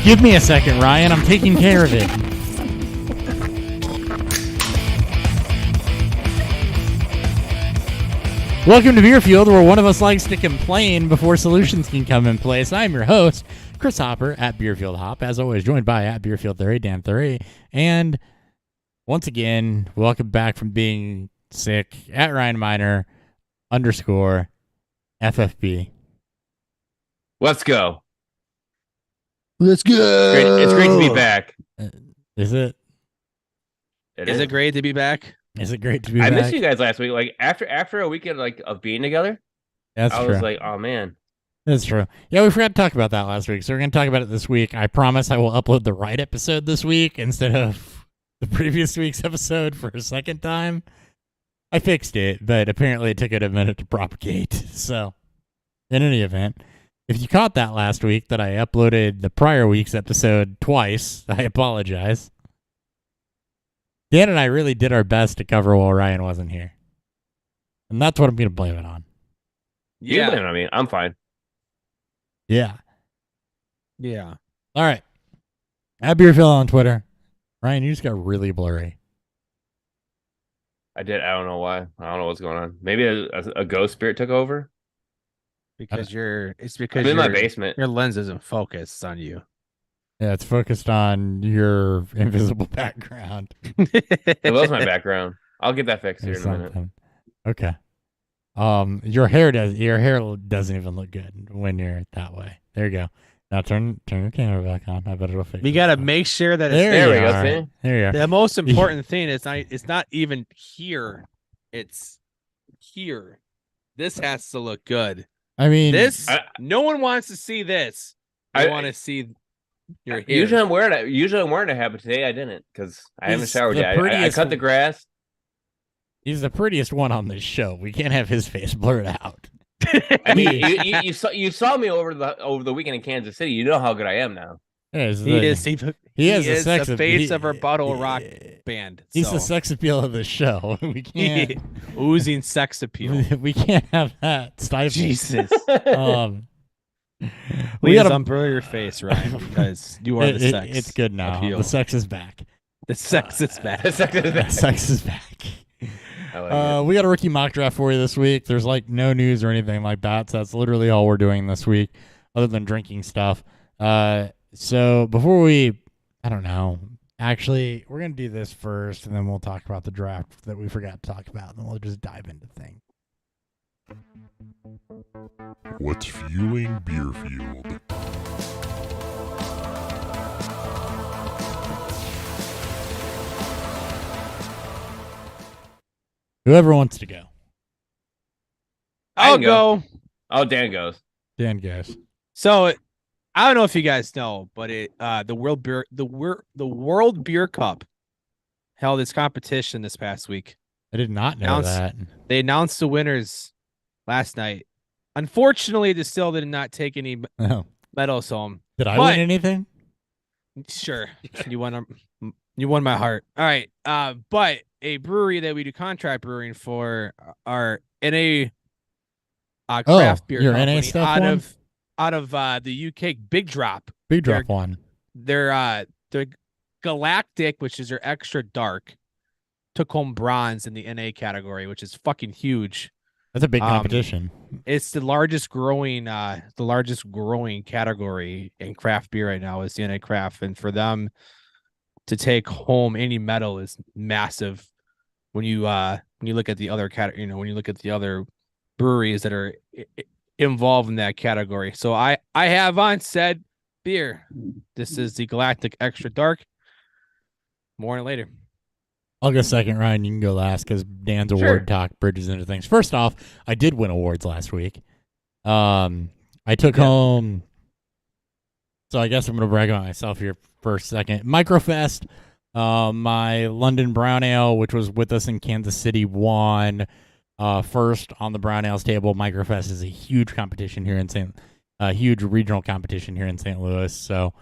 Give me a second, Ryan. I'm taking care of it. Welcome to Beerfield, where one of us likes to complain before solutions can come in place. I'm your host, Chris Hopper, at Beerfield Hop. As always, joined by at Beerfield Theory, Dan Theory. And once again, welcome back from being sick, at Ryan Miner, _ FFB. Let's go. Let's go. It's great to be back. Is it? Is it great to be back? Is it great to be back? I missed you guys last week. Like after a weekend of being together. That's true. I was like, oh man. That's true. Yeah, we forgot to talk about that last week, so we're going to talk about it this week. I promise I will upload the right episode this week instead of the previous week's episode for a second time. I fixed it, but apparently it took it a minute to propagate. So, in any event, if you caught that last week that I uploaded the prior week's episode twice, I apologize. Dan and I really did our best to cover while Ryan wasn't here. And that's what I'm going to blame it on. You blame it on me. I'm fine. Yeah. Yeah. All right. At Beerfield on Twitter. Ryan, you just got really blurry. I did. I don't know why. I don't know what's going on. Maybe a ghost spirit took over. Because I'm in my basement. Your lens isn't focused on you. Yeah, it's focused on your invisible background. It was my background. I'll get that fixed here in a minute. Okay. Your hair doesn't even look good when you're that way. There you go. Now turn your camera back on. I bet it'll fix. We gotta make sure that it's there. We go. See? There you are. The most important thing is it's not even here. It's here. This has to look good. I mean, no one wants to see this. I want to see your hair. Usually I'm wearing a hat, but today I didn't because I haven't showered yet. I cut the grass. He's the prettiest one on this show. We can't have his face blurred out. I mean, you saw me over the weekend in Kansas City. You know how good I am now. Yeah, he is the face of our bottle rock band. He's the sex appeal of the show. We can't oozing sex appeal. We can't have that stifled. Jesus. We gotta unblur your face, Ryan, because you are the sex. It's good now. Appeal. The sex is back. The sex is back. The sex is back. We got a rookie mock draft for you this week. There's no news or anything like that, so that's literally all we're doing this week, other than drinking stuff. So before I don't know. Actually, we're gonna do this first, and then we'll talk about the draft that we forgot to talk about, and then we'll just dive into things. What's fueling Beerfield? Whoever wants to go. I'll go. Oh, Dan goes. Dan goes. So, I don't know if you guys know, but the World Beer Cup held its competition this past week. I did not know that. They announced the winners last night. Unfortunately, the still did not take any medals home. Did I win anything? Sure, you won my heart. All right, but a brewery that we do contract brewing for are NA craft beer your company NA stuff out of the UK. Big Drop. One. They're Galactic, which is their extra dark, took home bronze in the NA category, which is fucking huge. That's a big competition. It's the largest growing category in craft beer right now is the NA craft, and for them to take home any medal is massive. When you look at the other when you look at the other breweries that are involved in that category. So I have on said beer. This is the Galactic Extra Dark. More on it later. I'll go second, Ryan. You can go last because Dan's award talk bridges into things. First off, I did win awards last week. I took home. So I guess I'm going to brag on myself here for a second. Microfest, my London Brown Ale, which was with us in Kansas City, won first on the Brown Ales table. Microfest is a huge competition here in huge regional competition here in St. Louis. So,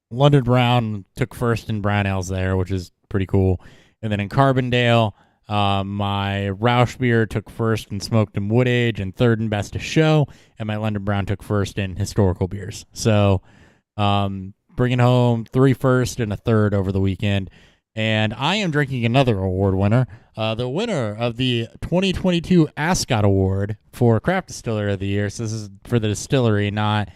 London Brown took first in Brown Ales there, which is pretty cool. And then in Carbondale, my Roush beer took first in smoked and wood age and third in best of show, and my London Brown took first in historical beers. So bringing home 3 first and a third over the weekend. And I am drinking another award winner, the winner of the 2022 Ascot Award for Craft Distiller of the Year. So this is for the distillery, not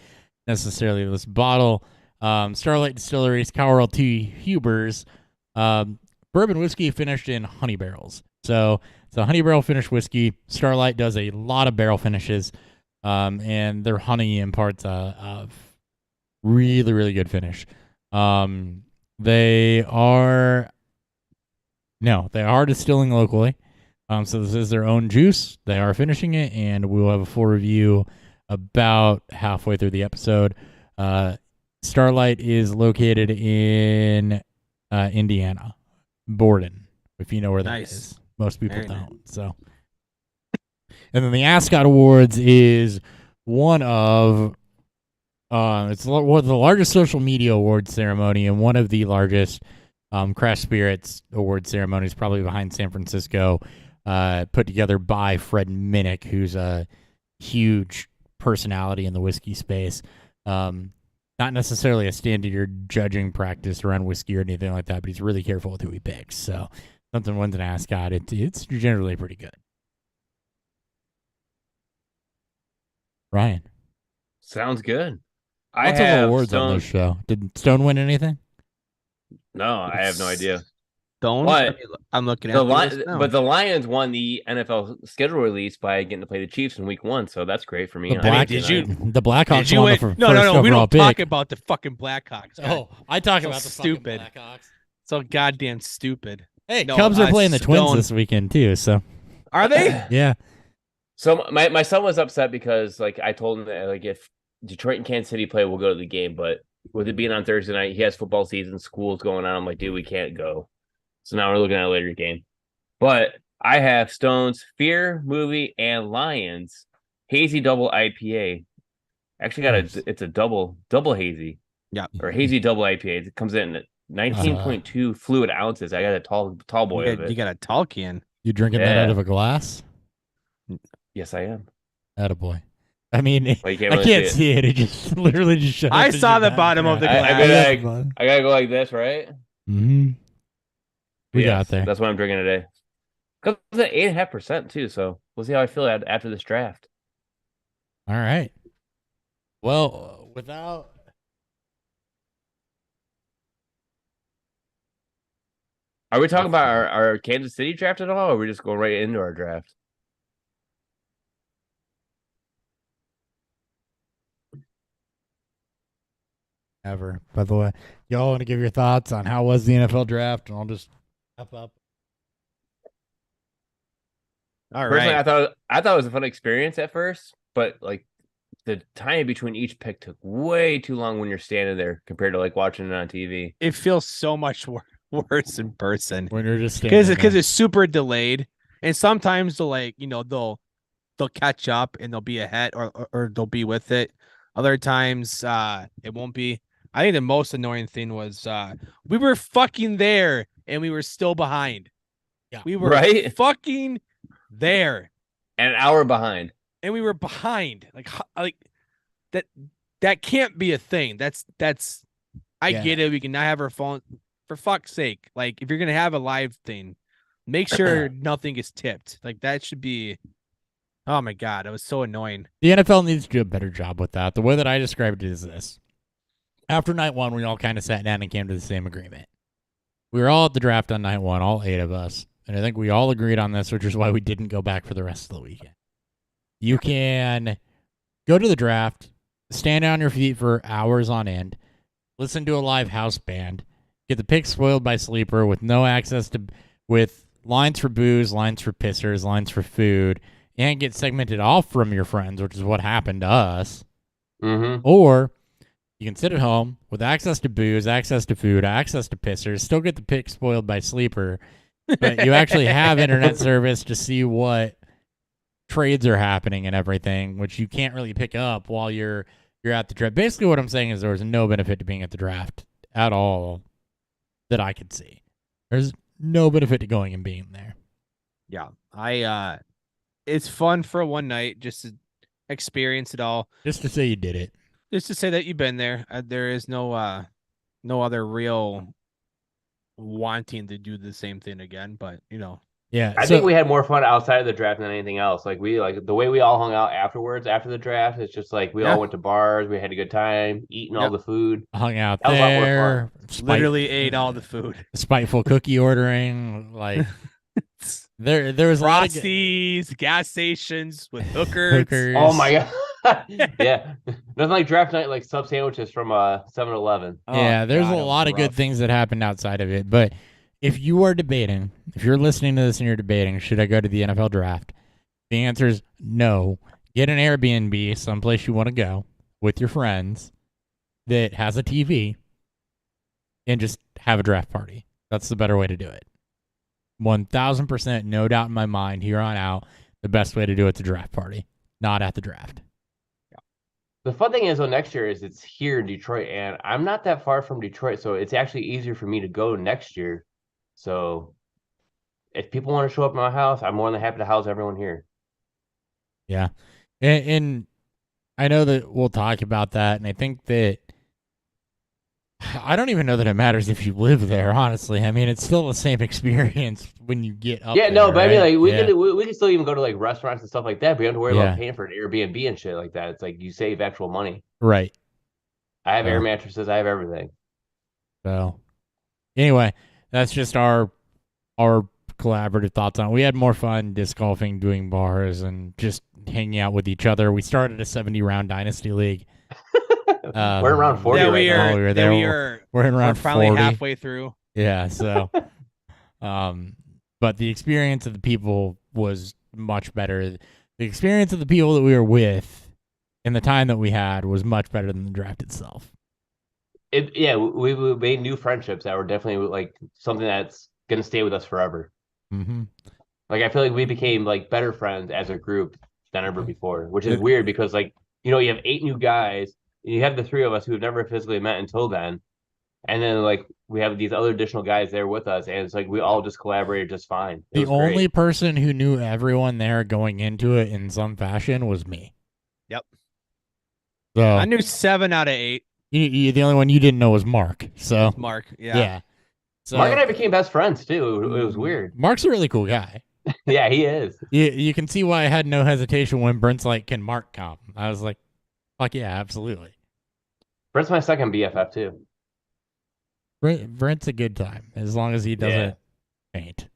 necessarily this bottle. Starlight Distillery's Cowell T. Huber's bourbon whiskey finished in honey barrels. So it's a honey barrel finished whiskey. Starlight does a lot of barrel finishes, and their honey imparts a really, really good finish. They are distilling locally. So this is their own juice. They are finishing it, and we will have a full review about halfway through the episode. Starlight is located in Indiana, Borden, if you know where that is. Most people don't. So, and then the Ascot Awards is one of it's one of the largest social media awards ceremony and one of the largest craft spirits award ceremonies, probably behind San Francisco, put together by Fred Minnick, who's a huge personality in the whiskey space. Not necessarily a standard judging practice around whiskey or anything like that, but he's really careful with who he picks. So something wins an Ascot, it's generally pretty good. Ryan. Sounds good. Lots of awards on this show. Did Stone win anything? No, I have no idea. Stone? But I'm looking at but the Lions won the NFL schedule release by getting to play the Chiefs in Week 1, so that's great for me. The Blackhawks won the first No. We overall don't pick. talk about the fucking Blackhawks. Oh, I talk So about the stupid. fucking Blackhawks. So goddamn stupid. Hey, No, Cubs are playing the Twins Stone. this weekend too. So Are they? yeah, So my son was upset because I told him that if Detroit and Kansas City play, we'll go to the game. But with it being on Thursday night, he has football season, school's going on. I'm like, dude, we can't go. So now we're looking at a later game. But I have Stone's Fear Movie and Lions Hazy Double IPA. Actually it's a double hazy. Yeah. Or hazy double IPA. It comes in at 19.2 fluid ounces. I got a tall boy of it. You got a tall can. you drinking that out of a glass? Yes, I am. Attaboy. I mean, Well, you I really can't see it. It just literally just shows. I saw the bottom of the glass. I gotta go like this, right? Mm-hmm. We got there. That's what I'm drinking today. Because it's at 8.5% too, so we'll see how I feel after this draft. All right. Well, without. Are we talking about our Kansas City draft at all, or are we just going right into our draft? Ever. By the way, y'all want to give your thoughts on how was the NFL draft, and I'll just wrap up. All Personally, right. I thought it was a fun experience at first, but the time between each pick took way too long when you're standing there compared to watching it on TV. It feels so much worse in person When you're just standing because there. it's super delayed, and sometimes they'll catch up and they'll be ahead or they'll be with it. Other times it won't be. I think the most annoying thing was we were fucking there and we were still behind. Yeah. We were Right? fucking there And an hour behind. and we were behind. Like that can't be a thing. That's I Yeah. get it. We can not have our phone. For fuck's sake, if you're gonna have a live thing, make sure nothing is tipped. That should be. Oh my god, it was so annoying. The NFL needs to do a better job with that. The way that I described it is this. After night one, we all kind of sat down and came to the same agreement. We were all at the draft on night one, all 8 of us. And I think we all agreed on this, which is why we didn't go back for the rest of the weekend. You can go to the draft, stand on your feet for hours on end, listen to a live house band, get the pick spoiled by sleeper with no access to, with lines for booze, lines for pissers, lines for food, and get segmented off from your friends, which is what happened to us. Mm-hmm. Or you can sit at home with access to booze, access to food, access to pissers, still get the pick spoiled by sleeper, but you actually have internet service to see what trades are happening and everything, which you can't really pick up while you're at the draft. Basically, what I'm saying is there was no benefit to being at the draft at all that I could see. There's no benefit to going and being there. Yeah, it's fun for one night just to experience it all. Just to say you did it. Just to say that you've been there. There is no other real wanting to do the same thing again, but Yeah. I think we had more fun outside of the draft than anything else. Like the way we all hung out afterwards after the draft. It's just like we all went to bars. We had a good time eating all the food. hung out That was a lot more there. literally ate all the food. Spiteful cookie ordering. Like there was a lot of Frosties, gas stations with hookers. Oh my god. Yeah. Nothing like draft night like sub sandwiches from 7-Eleven. Yeah, there's a lot of good rough. things that happened outside of it. But if you are debating, if you're listening to this and you're debating, should I go to the NFL draft? The answer is no. Get an Airbnb, someplace you want to go with your friends that has a TV, and just have a draft party. That's the better way to do it. 1,000%, no doubt in my mind, here on out, the best way to do it's a draft party, not at the draft. The fun thing is, though, next year is it's here in Detroit, and I'm not that far from Detroit, so it's actually easier for me to go next year. So if people want to show up at my house, I'm more than happy to house everyone here. Yeah. And I know that we'll talk about that, and I think that I don't even know that it matters if you live there, honestly. I mean, it's still the same experience when you get up there, but right? I mean, like we can still even go to like restaurants and stuff like that, but you don't have to worry Yeah. about paying for an Airbnb and shit like that. It's like you save actual money. Right. I have air mattresses, I have everything. So anyway, that's just our collaborative thoughts on it. We had more fun disc golfing, doing bars, and just hanging out with each other. We started a 70-round Dynasty League. We're around 40 Yeah, right we now. are. We were there. We're in around finally 40. halfway through. Yeah, so but the experience of the people was much better. The experience of the people that we were with and the time that we had was much better than the draft itself. We made new friendships that were definitely like something that's gonna stay with us forever. Mm-hmm. Like I feel like we became like better friends as a group than ever before, which is weird because like you have 8 new guys, and you have the 3 of us who have never physically met until then, and then like we have these other additional guys there with us, and it's like we all just collaborated just fine. The only person who knew everyone there going into it in some fashion was me. Yep. So I knew 7 out of 8. The only one you didn't know was Mark. So Mark, yeah. So Mark and I became best friends too. It was weird. Mark's a really cool guy. Yeah, he is. You can see why I had no hesitation when Brent's like, "Can Mark come?" I was like, "Fuck yeah, absolutely." Brent's my second BFF too. Brent's a good time as long as he doesn't faint.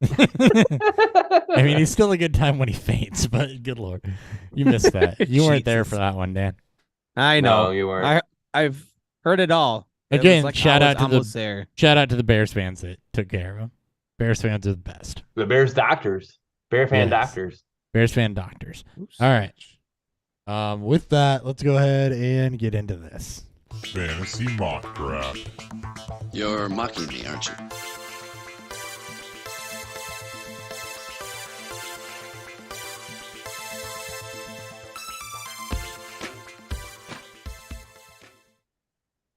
I mean, he's still a good time when he faints, but good lord, you missed that. You weren't there for that one, Dan. I know. No, you weren't. I've heard it all. Again, like shout out to the Bears fans that took care of him. Bears fans are the best. The Bears doctors, Bear fan doctors, Bears fan doctors. All right. With that, let's go ahead and get into this Fantasy Mock Draft. You're mocking me, aren't you?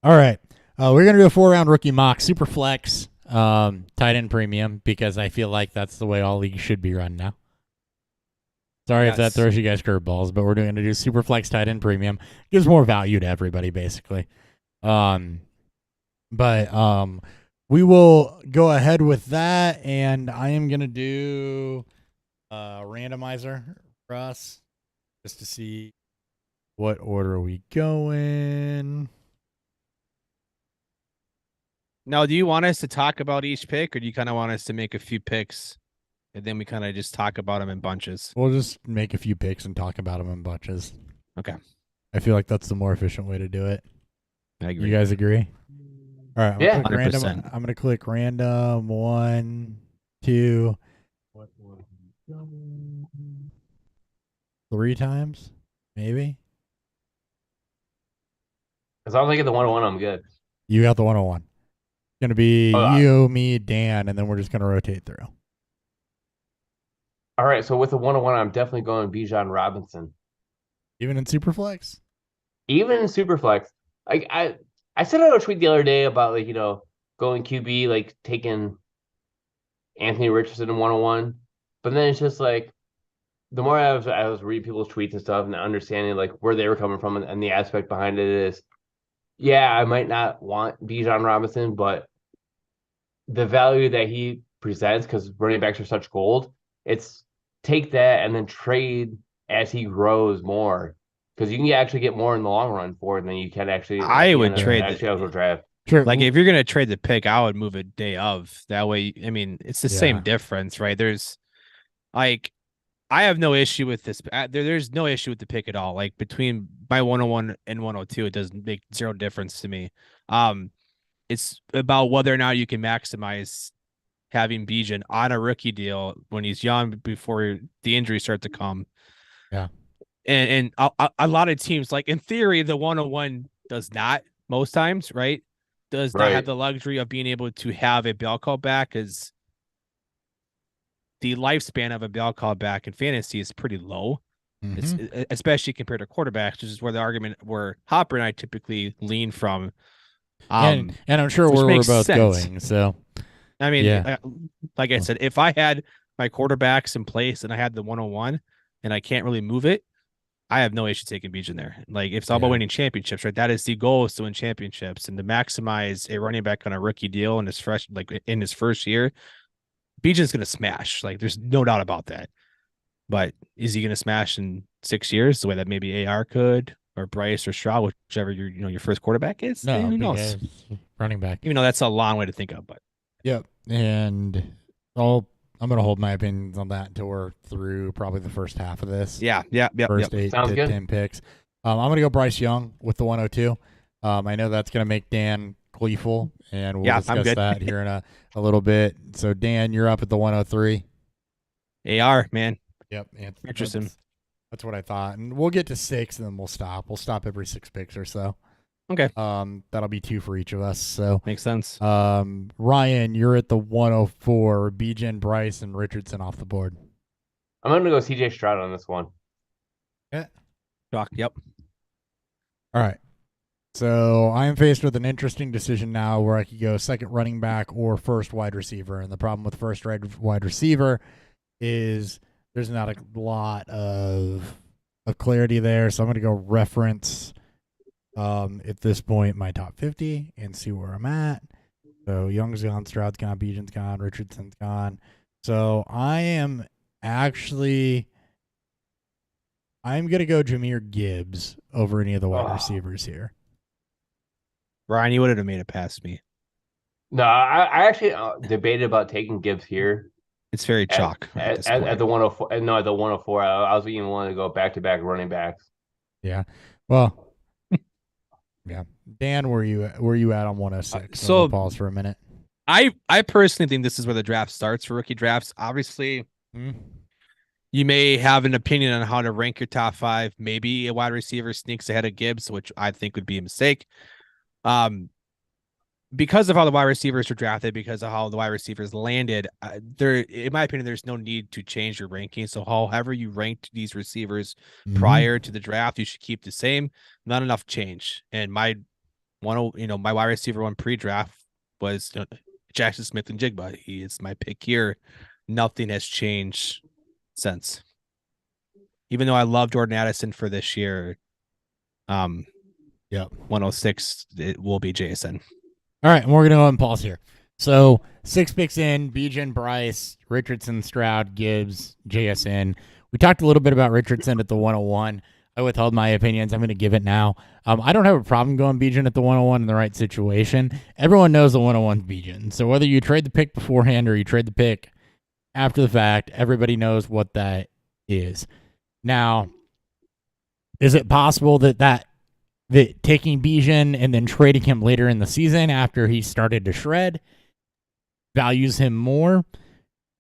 All right. We're going to do a 4-round rookie mock, super flex, tight end premium, because I feel like that's the way all leagues should be run now. Sorry if that throws you guys curveballs, but we're going to do super flex tight end premium. Gives more value to everybody, basically. But we will go ahead with that, and I am going to do a randomizer for us just to see what order are we going. Now, do you want us to talk about each pick, or do you kind of want us to make a few picks, and then we kind of just talk about them in bunches? We'll just make a few picks and talk about them in bunches. Okay. I feel like that's the more efficient way to do it. I agree. You guys agree? All right. Yeah, I'm going to click random. 1, 2, 3 times, maybe. As long as I get the 101, I'm good. You got the 101. It's going to be you, me, Dan, and then we're just going to rotate through. All right, so with the 101, I'm definitely going Bijan Robinson. Even in Superflex? Even in Superflex. Like I sent out a tweet the other day about like, going QB, like taking Anthony Richardson in 101. But then it's just like the more I was reading people's tweets and stuff and understanding like where they were coming from and the aspect behind it is, yeah, I might not want Bijan Robinson, but the value that he presents because running backs are such gold, it's take that and then trade as he grows more because you can actually get more in the long run for it than you can actually at I the would end of trade actually out of draft. Sure. Like if you're gonna trade the pick, I would move it day of. That way, I mean, it's the same Yeah. difference, right? There's like I have no issue with this. There's no issue with the pick at all. Like between my 101 and 102, it doesn't make zero difference to me. It's about whether or not you can maximize having Bijan on a rookie deal when he's young before the injuries start to come. Yeah. And a lot of teams, like in theory, the 101 does not most times, right? Does not have the luxury of being able to have a bell call back because the lifespan of a bell call back in fantasy is pretty low. It's especially compared to quarterbacks, which is where the argument where Hopper and I typically lean from. And I'm sure where we're both going. So I mean, yeah. Like I said, if I had my quarterbacks in place and I had the 101 and I can't really move it, I have no issue taking Bijan there. Like if it's all about winning championships, right? That is the goal, is to win championships and to maximize a running back on a rookie deal in his first year. Bijan's going to smash. Like there's no doubt about that. But is he going to smash in 6 years the way that maybe AR could, or Bryce or Stroud, whichever your first quarterback is? No, who knows? Running back. Even though that's a long way to think of, but yep. And I'm going to hold my opinions on that until we're through probably the first half of this. Yeah. First 8 Sounds to good. 10 picks. I'm going to go Bryce Young with the 102. I know that's going to make Dan gleeful, and we'll discuss that here in a little bit. So, Dan, you're up at the 103. AR, man. Yep. Interesting. That's what I thought. And we'll get to 6, and then we'll stop. We'll stop every 6 picks or so. Okay. That'll be 2 for each of us. So makes sense. Ryan, you're at the 104. Bijan, Bryce, and Richardson off the board. I'm gonna go CJ Stroud on this one. Yeah. Doc, yep. All right. So I am faced with an interesting decision now where I could go second running back or first wide receiver. And the problem with first wide receiver is there's not a lot of clarity there. So I'm going to go reference at this point my top 50 and see where I'm at. So Young's gone, Stroud's gone, Bijan's gone, Richardson's gone. So I'm going to go Jahmyr Gibbs over any of the wide receivers here. Ryan, you would have made it past me. No, I actually debated about taking Gibbs here. It's very chalk at the 104. No, at the 104. I was even willing to go back-to-back running backs. Yeah. Well, yeah. Dan, where you at on 106? So we'll pause for a minute. I personally think this is where the draft starts for rookie drafts. Obviously, you may have an opinion on how to rank your top 5. Maybe a wide receiver sneaks ahead of Gibbs, which I think would be a mistake. Because of how the wide receivers are drafted, because of how the wide receivers landed, in my opinion, there's no need to change your ranking. So however you ranked these receivers prior to the draft, you should keep the same. Not enough change. And my wide receiver one pre-draft was Jackson Smith and Jigba. He is my pick here. Nothing has changed since. Even though I love Jordan Addison for this year, 106 it will be JSN. All right, and we're gonna go ahead and pause here. So 6 picks in: Bijan, Bryce, Richardson, Stroud, Gibbs, JSN. We talked a little bit about Richardson at the 101. I withheld my opinions. I'm going to give it now. I don't have a problem going Bijan at the 101 in the right situation. Everyone knows the 101 is Bijan. So whether you trade the pick beforehand or you trade the pick after the fact, everybody knows what that is. Now, is it possible that taking Bijan and then trading him later in the season after he started to shred values him more?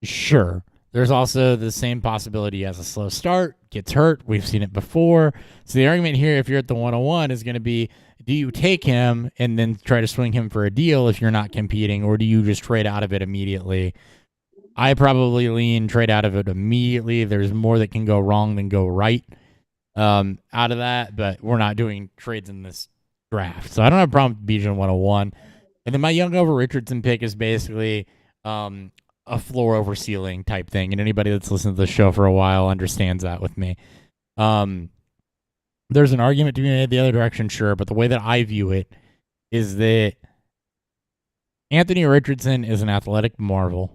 Sure. There's also the same possibility as a slow start, gets hurt. We've seen it before. So the argument here, if you're at the 101, is going to be, do you take him and then try to swing him for a deal if you're not competing, or do you just trade out of it immediately? I probably lean trade out of it immediately. There's more that can go wrong than go right out of that, but we're not doing trades in this draft. So I don't have a problem with Bijan 101. And then my Young over Richardson pick is basically a floor over ceiling type thing, and anybody that's listened to the show for a while understands that with me. There's an argument to be made the other direction, sure, but the way that I view it is that Anthony Richardson is an athletic marvel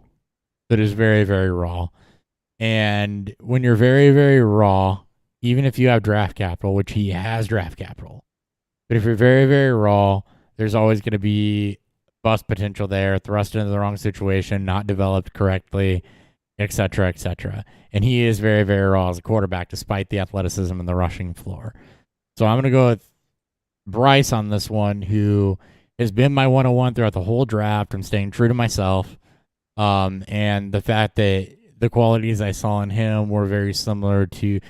that is very, very raw. And when you're very, very raw, even if you have draft capital, which he has draft capital, but if you're very, very raw, there's always going to be bust potential there, thrust into the wrong situation, not developed correctly, et cetera, et cetera. And he is very, very raw as a quarterback, despite the athleticism and the rushing floor. So I'm going to go with Bryce on this one, who has been my 101 throughout the whole draft. I'm staying true to myself. And the fact that the qualities I saw in him were very similar to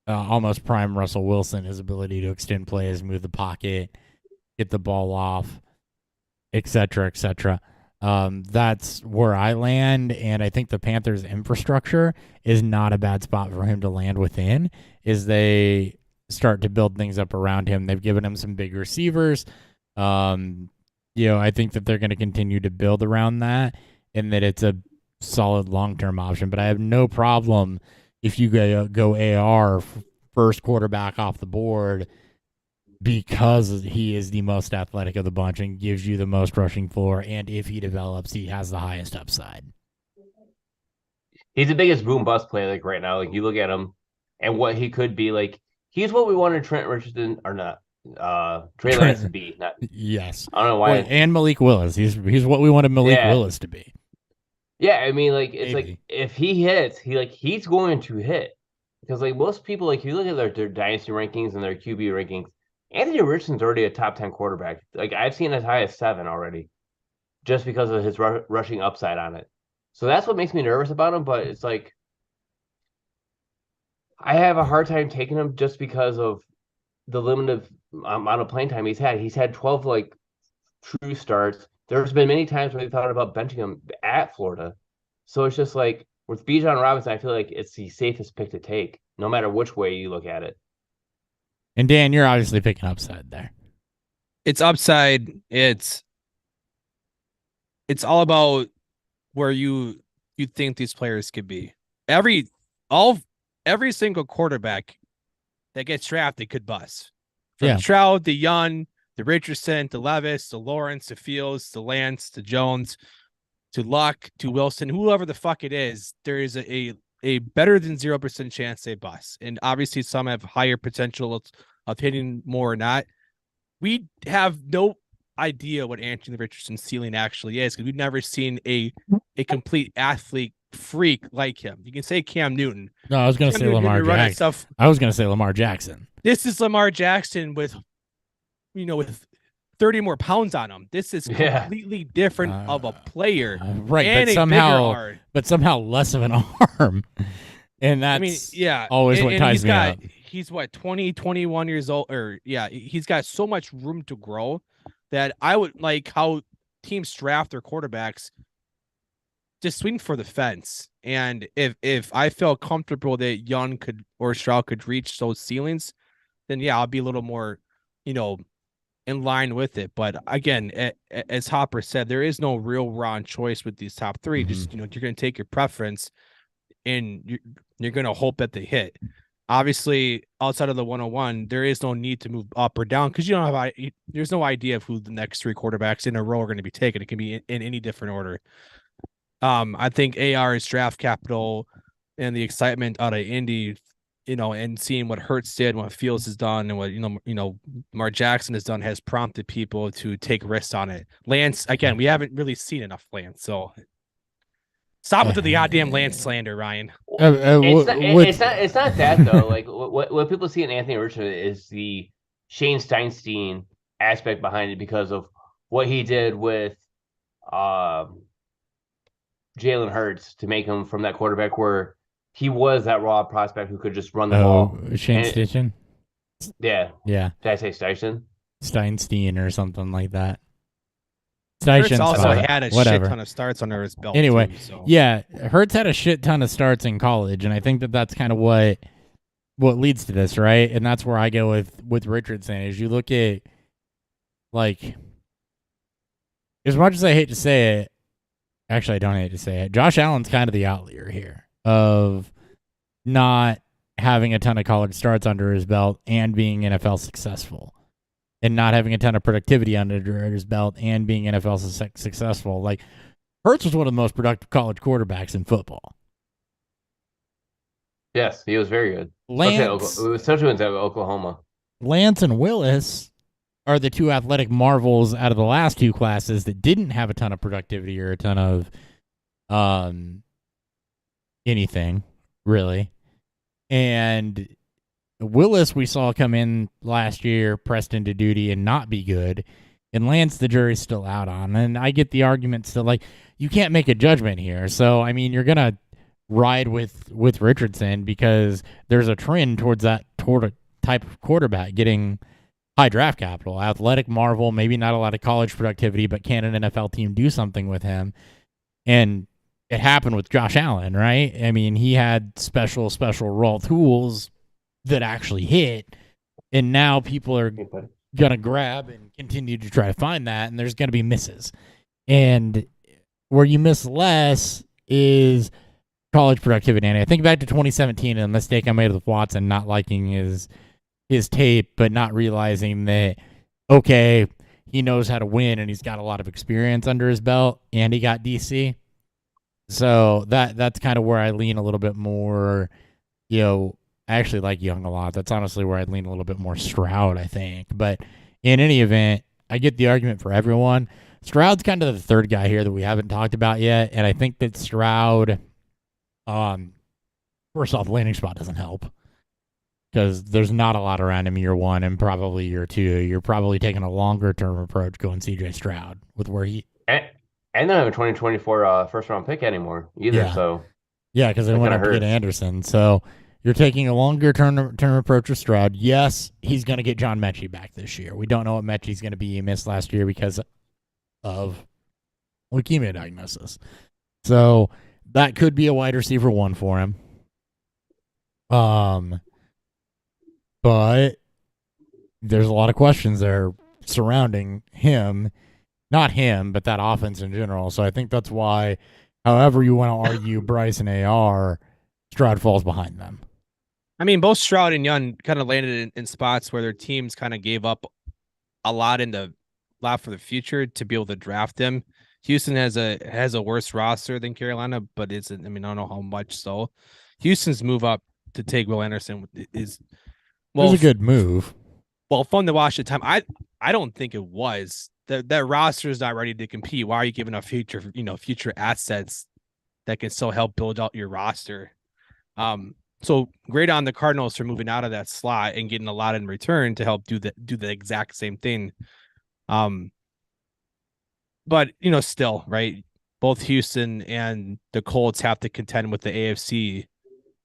almost prime Russell Wilson, his ability to extend plays, move the pocket, get the ball off, et cetera, et cetera. That's where I land, and I think the Panthers' infrastructure is not a bad spot for him to land within, is they start to build things up around him. They've given him some big receivers. I think that they're going to continue to build around that, and that it's a solid long-term option. But I have no problem if you go AR first quarterback off the board, because he is the most athletic of the bunch and gives you the most rushing floor, and if he develops, he has the highest upside. He's the biggest boom bust player like right now. Like you look at him and what he could be. Like he's what we wanted Trent Richardson or not. Trey Lance to be. Not, yes. I don't know why. And Malik Willis. He's what we wanted Malik Willis to be. Yeah, I mean, like it's Maybe. like if he hits, he's going to hit. Because like most people, like if you look at their dynasty rankings and their QB rankings, Anthony Richardson's already a top 10 quarterback. Like I've seen as high as 7 already, just because of his rushing upside on it. So that's what makes me nervous about him. But it's like I have a hard time taking him just because of the limited amount of playing time he's had. He's had 12 like true starts. There's been many times where they thought about benching him at Florida. So it's just like with Bijan Robinson, I feel like it's the safest pick to take, no matter which way you look at it. And Dan, you're obviously picking upside there. It's upside. It's all about where you think these players could be. Every single quarterback that gets drafted could bust. From Stroud, the Young, the Richardson, the Levis, the Lawrence, the Fields, the Lance, the Jones, to Luck, to Wilson, whoever the fuck it is, there is a better than 0% chance they bust. And obviously some have higher potential of hitting more or not. We have no idea what Anthony Richardson's ceiling actually is, because we've never seen a complete athlete freak like him. You can say Cam Newton. No, I was going to say Lamar Jackson. I was going to say Lamar Jackson. This is Lamar Jackson with 30 more pounds on him. This is completely different of a player. Right, but somehow less of an arm. And that's always what ties me up. He's 20, 21 years old, he's got so much room to grow that I would like how teams draft their quarterbacks to swing for the fence. And if I felt comfortable that Young or Stroud could reach those ceilings, then I'll be a little more, in line with it. But again, as Hopper said, there is no real wrong choice with these top 3. Mm-hmm. Just, you're going to take your preference and you're going to hope that they hit. Obviously, outside of the 101, there is no need to move up or down because there's no idea of who the next 3 quarterbacks in a row are going to be taken. It can be in any different order. I think AR's draft capital and the excitement out of Indy, and seeing what Hurts did, what Fields has done, and what Lamar Jackson has done has prompted people to take risks on it. Lance, again, we haven't really seen enough Lance, so stop with the goddamn Lance slander, Ryan. It's not that though. Like what people see in Anthony Richardson is the Shane Steinstein aspect behind it because of what he did with Jalen Hurts to make him from that quarterback where he was that raw prospect who could just run the ball. Shane Steichen? Yeah. Yeah. Did I say Steichen? Steinstein or something like that. Hurts also had a shit ton of starts under his belt. Anyway, too, so. Hurts had a shit ton of starts in college, and I think that's kind of what leads to this, right? And that's where I go with Richardson. Is you look at, like, as much as I hate to say it, actually, I don't hate to say it. Josh Allen's kind of the outlier here of not having a ton of college starts under his belt and being NFL successful, and not having a ton of productivity under his belt and being NFL successful. Like, Hurts was one of the most productive college quarterbacks in football. Yes, he was very good. Especially when Oklahoma. Lance and Willis are the two athletic marvels out of the last two classes that didn't have a ton of productivity or a ton of anything, really. And Willis, we saw come in last year, pressed into duty and not be good. And Lance, the jury's still out on. And I get the argument still, like, you can't make a judgment here. So, I mean, you're going to ride with Richardson because there's a trend towards that type of quarterback getting high draft capital. Athletic marvel, maybe not a lot of college productivity, but can an NFL team do something with him? And it happened with Josh Allen, right? I mean, he had special raw tools that actually hit, and now people are going to grab and continue to try to find that, and there's going to be misses. And where you miss less is college productivity. And I think back to 2017 and the mistake I made with Watson, not liking his tape, but not realizing that, okay, he knows how to win and he's got a lot of experience under his belt and he got DC. So that's kind of where I lean a little bit more, I actually like Young a lot. That's honestly where I'd lean a little bit more Stroud, I think. But in any event, I get the argument for everyone. Stroud's kind of the third guy here that we haven't talked about yet, and I think that Stroud, first off, landing spot doesn't help because there's not a lot around him year one and probably year two. You're probably taking a longer-term approach going CJ Stroud with where he... And they don't have a 2024 first-round pick anymore either, yeah. so... Yeah, because they went up to get Anderson, so... You're taking a longer term approach with Stroud. Yes, he's going to get John Mechie back this year. We don't know what Mechie's going to be. He missed last year because of leukemia diagnosis. So that could be a wide receiver one for him. But there's a lot of questions there surrounding him. Not him, but that offense in general. So I think that's why, however you want to argue Bryce and AR, Stroud falls behind them. I mean, both Stroud and Young kind of landed in spots where their teams kind of gave up a lot for the future to be able to draft him. Houston has a worse roster than Carolina, but I don't know how much so. Houston's move up to take Will Anderson is it was a good move. Well, fun to watch at the time. I don't think it was. That roster is not ready to compete. Why are you giving up future assets that can still help build out your roster? So great on the Cardinals for moving out of that slot and getting a lot in return to help do the exact same thing. But still, right? Both Houston and the Colts have to contend with the AFC,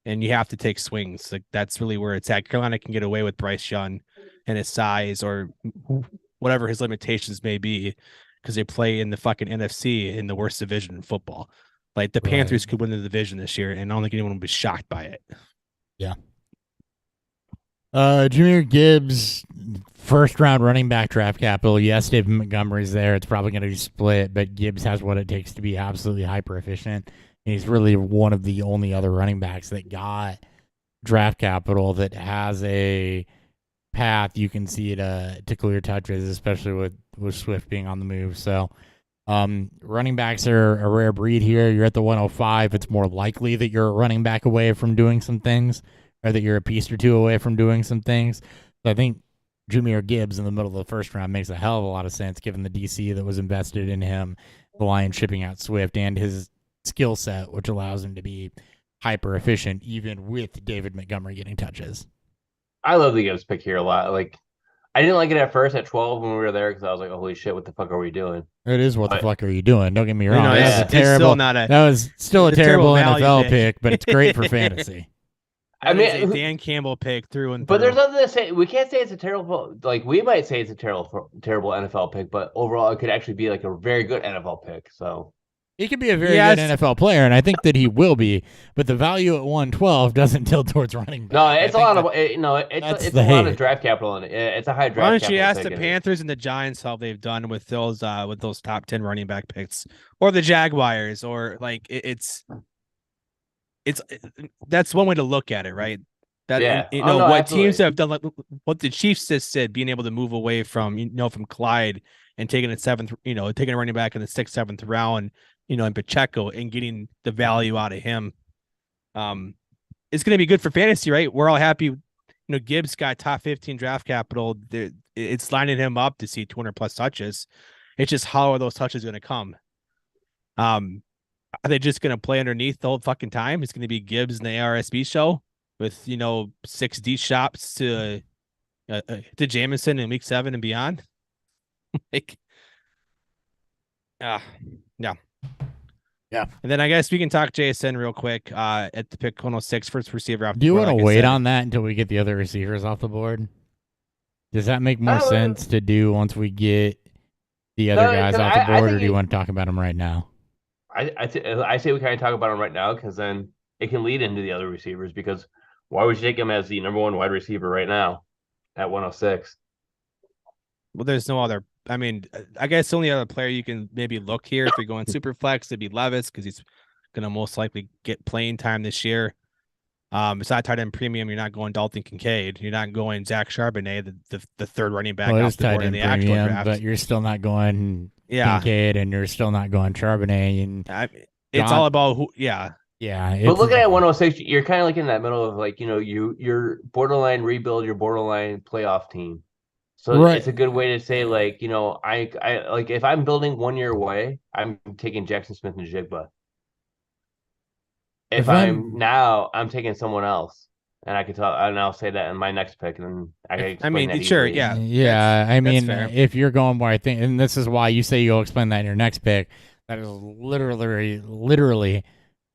and you have to take swings. Like that's really where it's at. Carolina can get away with Bryce Young and his size or whatever his limitations may be, because they play in the fucking NFC in the worst division in football. Like the Panthers could win the division this year, and I don't think anyone would be shocked by it. Yeah. Jahmyr Gibbs, first round running back draft capital. Yes, David Montgomery's there. It's probably going to be split, but Gibbs has what it takes to be absolutely hyper efficient. And he's really one of the only other running backs that got draft capital that has a path you can see to clear touches, especially with Swift being on the move. So running backs are a rare breed here. You're at the 105. It's more likely that you're a running back away from doing some things, or that you're a piece or two away from doing some things. So I think Jahmyr Gibbs in the middle of the first round makes a hell of a lot of sense given the DC that was invested in him, the Lions shipping out Swift, and his skill set, which allows him to be hyper efficient even with David Montgomery getting touches. I love the Gibbs pick here a lot. Like, I didn't like it at first at 12 when we were there because I was like, oh, holy shit, what the fuck are we doing? It is what the fuck are you doing? Don't get me wrong. That was still a terrible NFL pick, but it's great for fantasy. I mean, Dan Campbell pick through and through. But there's nothing to say. We can't say it's a terrible. Like, we might say it's a terrible NFL pick, but overall, it could actually be like a very good NFL pick. So He could be a very Yes. good NFL player, and I think that he will be. But the value at 112 doesn't tilt towards running back. No, it's a lot that- of that's it's the a lot hate. of draft capital in it. It's a high draft Why don't capital. you ask the pick in it. Panthers and the Giants how they've done with those top 10 running back picks, or the Jaguars, or like it's that's one way to look at it, right? That Yeah. you Oh, know no, what absolutely. teams have done, like what the Chiefs just said, being able to move away from from Clyde and taking a seventh, taking a running back in the 6th, 7th round, and Pacheco and getting the value out of him. It's going to be good for fantasy, right? We're all happy. Gibbs got top 15 draft capital. It's lining him up to see 200 plus touches. It's just how are those touches going to come? Are they just going to play underneath the whole fucking time? It's going to be Gibbs in the ARSB show with 6 D shops to Jamison in week 7 and beyond. Like, yeah. Yeah. And then I guess we can talk JSN real quick at the pick 106, first receiver. Do you want to wait on that until we get the other receivers off the board? Does that make more sense to do once we get the other guys off the board, or do you want to talk about them right now? I say we kind of talk about him right now because then it can lead into the other receivers. Because why would you take him as the number 1 wide receiver right now at 106? Well, there's no other. I mean, I guess the only other player you can maybe look here if you're going super flex would be Levis, because he's going to most likely get playing time this year. It's not tight end premium. You're not going Dalton Kincaid. You're not going Zach Charbonnet, the third running back off the board in the actual draft. But you're still not going Kincaid, and you're still not going Charbonnet. And it's all about who. Yeah. But looking at 106, you're kind of like in that middle of like you're borderline rebuild, your borderline playoff team. So It's a good way to say like I like if I'm building 1 year away, I'm taking Jackson Smith and Jigba. If I'm taking someone else, and I could tell, and I'll say that in my next pick, and I mean, sure, easily. yeah. I mean, fair. if you're going where I think, and this is why you say you'll explain that in your next pick. That is literally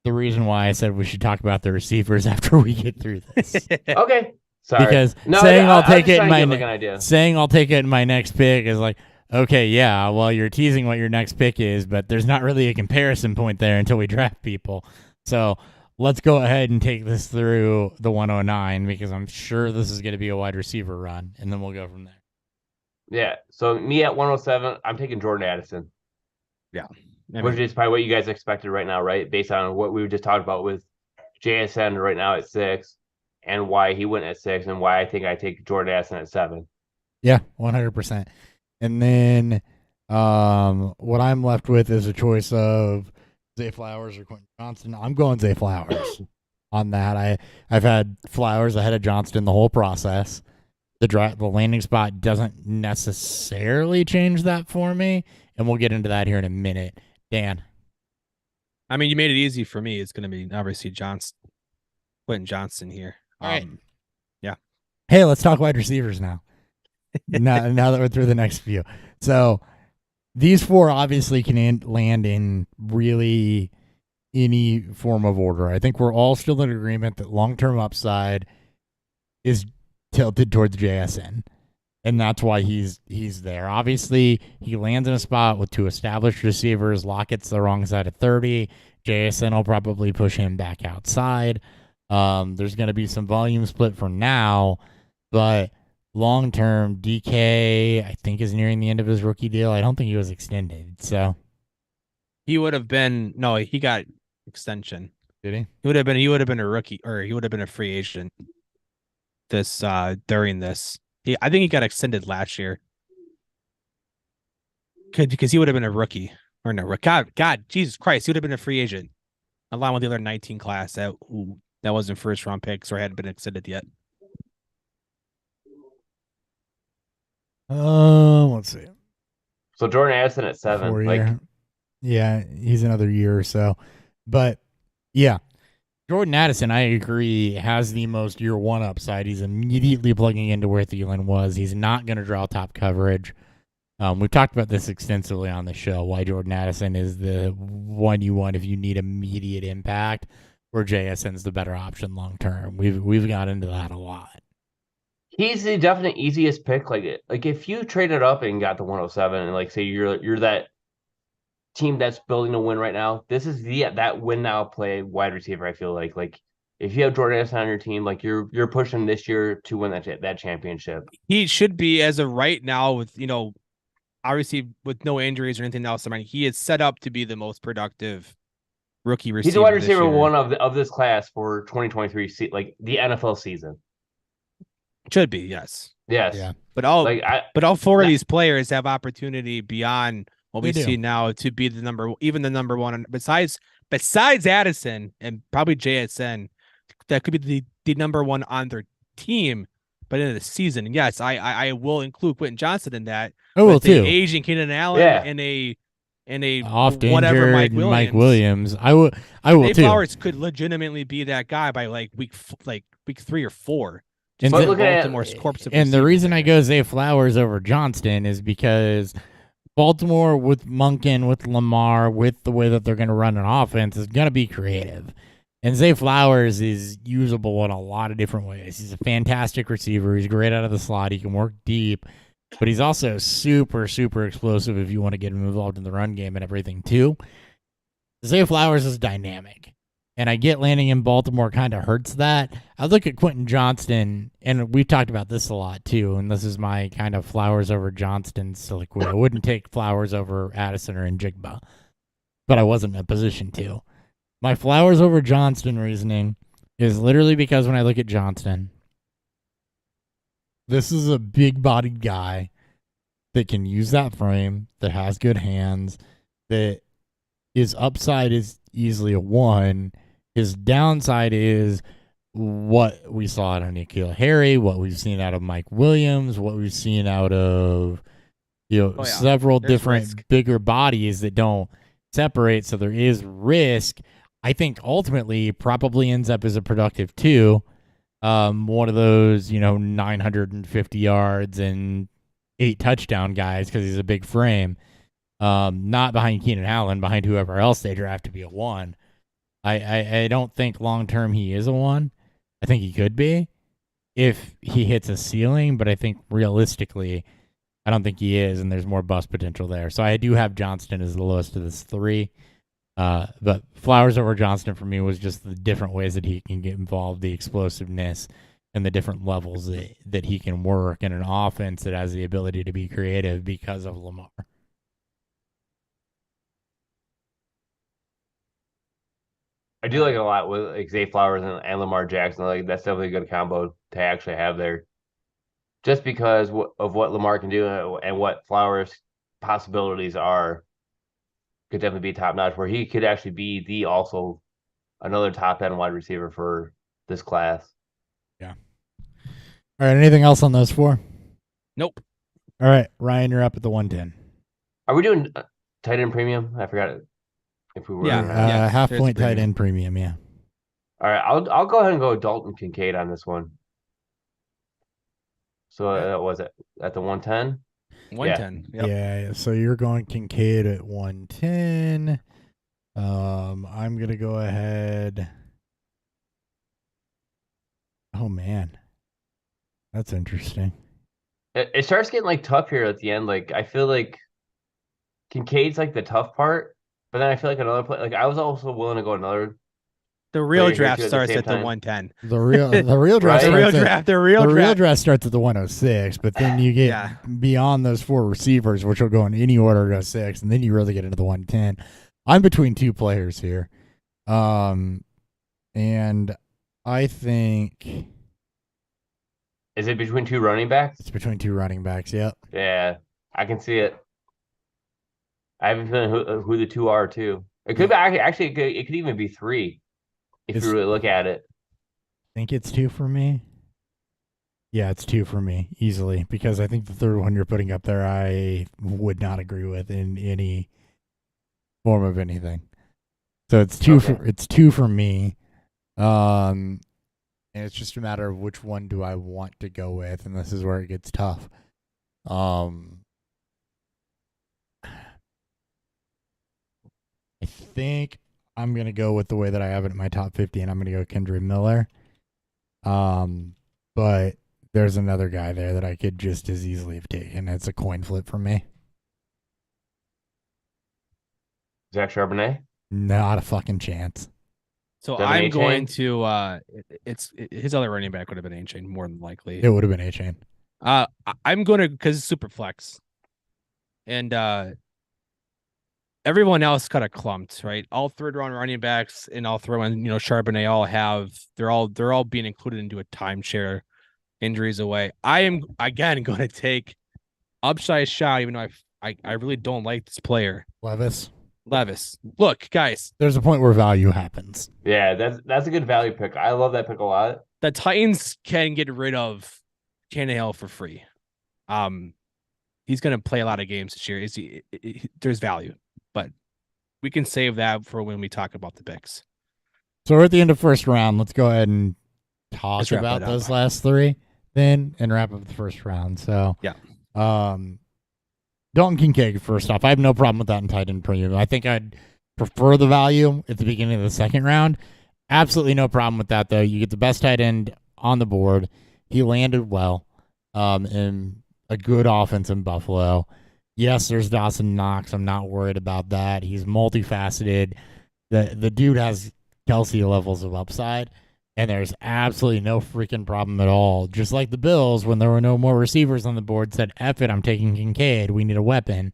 the reason why I said we should talk about the receivers after we get through this. Okay, sorry. Because I'll take it in my next pick is like, okay, yeah, well, you're teasing what your next pick is, but there's not really a comparison point there until we draft people. So let's go ahead and take this through the 109 because I'm sure this is going to be a wide receiver run, and then we'll go from there. Yeah. So me at 107, I'm taking Jordan Addison. Yeah. Which is probably what you guys expected right now, right? Based on what we just talked about with JSN right now at 6 and why he went at 6 and why I think I take Jordan Addison at 7. Yeah, 100%. And then what I'm left with is a choice of Zay Flowers or Quentin Johnston. I'm going Zay Flowers on that. I've had Flowers ahead of Johnston the whole process. The landing spot doesn't necessarily change that for me, and we'll get into that here in a minute. Dan. I mean, you made it easy for me. It's going to be obviously Quentin Johnston here. All right. Yeah. Hey, let's talk wide receivers now. now that we're through the next few. So these 4 obviously can land in really any form of order. I think we're all still in agreement that long-term upside is tilted towards JSN, and that's why he's there. Obviously, he lands in a spot with 2 established receivers. Lockett's the wrong side of 30. JSN will probably push him back outside. There's going to be some volume split for now, but long-term, DK, I think, is nearing the end of his rookie deal. I don't think he was extended, so. He would have been, no, he got extension. Did he? He would have been a rookie, or he would have been a free agent during this. I think he got extended last year. Because he would have been a rookie. Or no, God, Jesus Christ, he would have been a free agent. Along with the other 19 class that wasn't first round picks or hadn't been extended yet. Let's see. So Jordan Addison at 7. Yeah, he's another year or so. But yeah, Jordan Addison, I agree, has the most year 1 upside. He's immediately plugging into where Thielen was. He's not going to draw top coverage. We've talked about this extensively on the show, why Jordan Addison is the one you want if you need immediate impact, where JSN's the better option long term. We've got into that a lot. He's the definite easiest pick. Like if you traded up and got the 107 and like say you're that team that's building to win right now, this is that win now play wide receiver. I feel like if you have Jordan Addison on your team, like you're pushing this year to win that championship. He should be, as of right now, with obviously with no injuries or anything else. I mean, he is set up to be the most productive rookie receiver. He's a wide this receiver year. one of this class for 2023, like the NFL season. Should be, yes. Yes. Yeah. But all four of these players have opportunity beyond what we They do. see now to be the number one. Besides Addison and probably JSN, that could be the number one on their team by the end of the season. And yes, I will include Quentin Johnson in that. I will with too. the aging Keenan Allen and a Oft whatever injured Mike Williams. I will Zay too. Flowers could legitimately be that guy by week 3 or 4. And Just the- Baltimore's corpse of And the receivers reason there. I go Zay Flowers over Johnston is because Baltimore with Monken, with Lamar, with the way that they're going to run an offense is going to be creative. And Zay Flowers is usable in a lot of different ways. He's a fantastic receiver. He's great out of the slot. He can work deep. But he's also super, super explosive if you want to get him involved in the run game and everything, too. Zay Flowers is dynamic. And I get landing in Baltimore kind of hurts that. I look at Quentin Johnston, and we've talked about this a lot, too. And this is my kind of Flowers over Johnston soliloquy. I wouldn't take Flowers over Addison or Njigba. But I wasn't in a position to. My Flowers over Johnston reasoning is literally because when I look at Johnston, this is a big-bodied guy that can use that frame, that has good hands, that his upside is easily a 1. His downside is what we saw out of N'Keal Harry, what we've seen out of Mike Williams, what we've seen out of several There's different risk. bigger bodies that don't separate, so there is risk. I think ultimately probably ends up as a productive 2. One of those, 950 yards and 8 touchdown guys because he's a big frame. Not behind Keenan Allen, behind whoever else they draft to be a 1. I don't think long-term he is a 1. I think he could be if he hits a ceiling, but I think realistically, I don't think he is, and there's more bust potential there. So I do have Johnston as the lowest of this 3. But Flowers over Johnston for me was just the different ways that he can get involved, the explosiveness, and the different levels that he can work in an offense that has the ability to be creative because of Lamar. I do like it a lot with Zay Flowers and Lamar Jackson. Like that's definitely a good combo to actually have there. Just because of what Lamar can do and what Flowers' possibilities are, could definitely be top notch. Where he could actually be also another top end wide receiver for this class. Yeah. All right. Anything else on those 4? Nope. All right, Ryan, you're up at the 110. Are we doing tight end premium? I forgot if we were. Yeah. Half there's point tight premium. end premium. Yeah. All right, I'll go ahead and go Dalton Kincaid on this one. So was it at the 110? 110. Yep. Yeah. So you're going Kincaid at 110. I'm gonna go ahead. Oh man, that's interesting. It starts getting like tough here at the end. Like I feel like Kincaid's like the tough part, but then I feel like another play. Like I was also willing to go another. The real Player here draft too at the starts same at the time. 110. The real draft. Right? The real draft. draft starts at the 106, but then you get beyond those 4 receivers, which will go in any order to 6, and then you really get into the 110. I'm between 2 players here, and I think Is it between 2 running backs? it's between 2 running backs. Yep. Yeah, I can see it. I have a feeling who the 2 are too. It could be actually it could even be 3 if It's- you really look at it. I think it's 2 for me. Yeah, it's 2 for me easily because I think the third one you're putting up there I would not agree with in any form of anything. So it's 2 Okay. it's 2 for me. And it's just a matter of which one do I want to go with, and this is where it gets tough. I think I'm gonna go with the way that I have it in my top 50, and I'm gonna go Kendra Miller. But there's another guy there that I could just as easily have taken. It's a coin flip for me. Zach Charbonnet. Not a fucking chance. So Devin I'm A-Chain? going to his other running back would have been A-Chain more than likely. It would have been A-Chain. I'm going to, because it's super flex. And everyone else kind of clumped, right? All third round running backs and I'll throw in, Charbonnet all have they're all being included into a timeshare injuries away. I am again going to take upside shot, even though I really don't like this player. Levis. Look, guys, There's a point where value happens. Yeah, that's a good value pick. I love that pick a lot. the Titans can get rid of Tannehill for free. He's going to play a lot of games this year. There's value, but we can save that for when we talk about the picks. So we're at the end of first round. Let's go ahead and talk Let's wrap about it up. those last three then and wrap up the first round. So Yeah. Dalton Kincaid, first off. I have no problem with that in tight end premium. I think I'd prefer the value at the beginning of the second round. Absolutely no problem with that, though. You get the best tight end on the board. He landed well in a good offense in Buffalo. Yes, there's Dawson Knox. I'm not worried about that. He's multifaceted. The dude has Kelsey levels of upside, and there's absolutely no freaking problem at all. Just like the Bills, when there were no more receivers on the board, said, F it, I'm taking Kincaid. We need a weapon.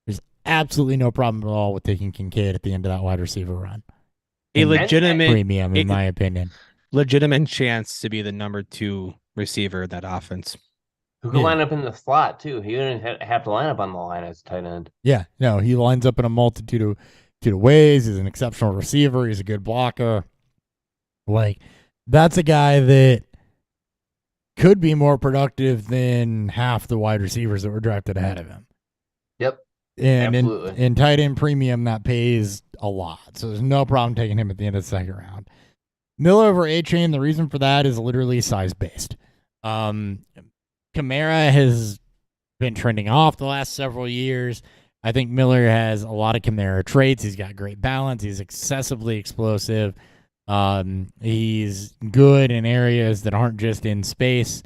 There's absolutely no problem at all with taking Kincaid at the end of that wide receiver run. A legitimate Premium, in my opinion. Legitimate chance to be the number 2 receiver in that offense. Who can line up in the slot, too? He didn't have to line up on the line as a tight end. Yeah, no, he lines up in a multitude of ways. He's an exceptional receiver. He's a good blocker. Like, that's a guy that could be more productive than half the wide receivers that were drafted ahead of him. Yep. And Absolutely. in tight end premium, that pays a lot. So there's no problem taking him at the end of the second round. Miller over A-Chain, the reason for that is literally size-based. Kamara has been trending off the last several years. I think Miller has a lot of Kamara traits. He's got great balance. He's excessively explosive. He's good in areas that aren't just in space,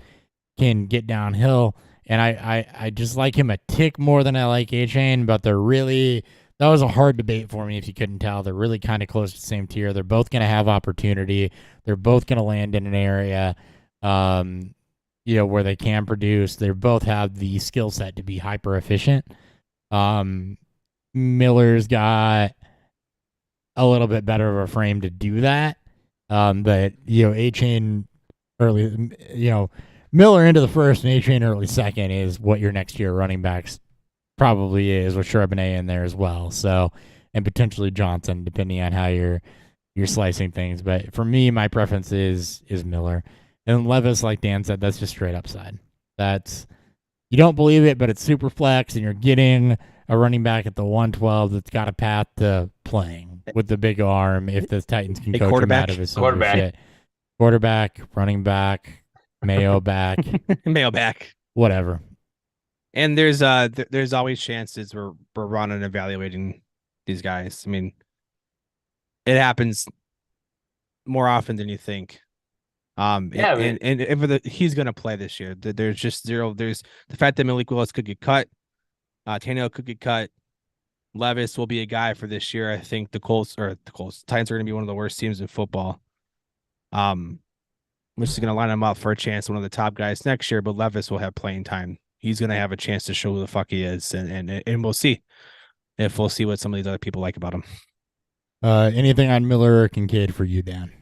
can get downhill. And I just like him a tick more than I like A-Chain, but that was a hard debate for me if you couldn't tell. They're really kind of close to the same tier. They're both going to have opportunity. They're both going to land in an area where they can produce. They both have the skill set to be hyper efficient. Miller's got a little bit better of a frame to do that. But A-Chain early, Miller into the first and A-Chain early second is what your next year running backs probably is, with Charbonnet in there as well. So, and potentially Johnson, depending on how you're slicing things. But for me, my preference is Miller. And Levis, like Dan said, that's just straight upside. You don't believe it, but it's super flex, and you're getting a running back at the 112 that's got a path to playing with the big arm if the Titans can coach him out of his shit. Quarterback, running back, Mayo back. Mail back. Whatever. And there's always chances we're running and evaluating these guys. I mean, it happens more often than you think. He's going to play this year. There's just zero. There's the fact that Malik Willis could get cut. Tannehill could get cut. Levis will be a guy for this year. I think the Titans are going to be one of the worst teams in football. Which is going to line him up for a chance, one of the top guys next year, but Levis will have playing time. He's going to have a chance to show who the fuck he is, and we'll see if we'll see what some of these other people like about him. Anything on Miller or Kincaid for you, Dan?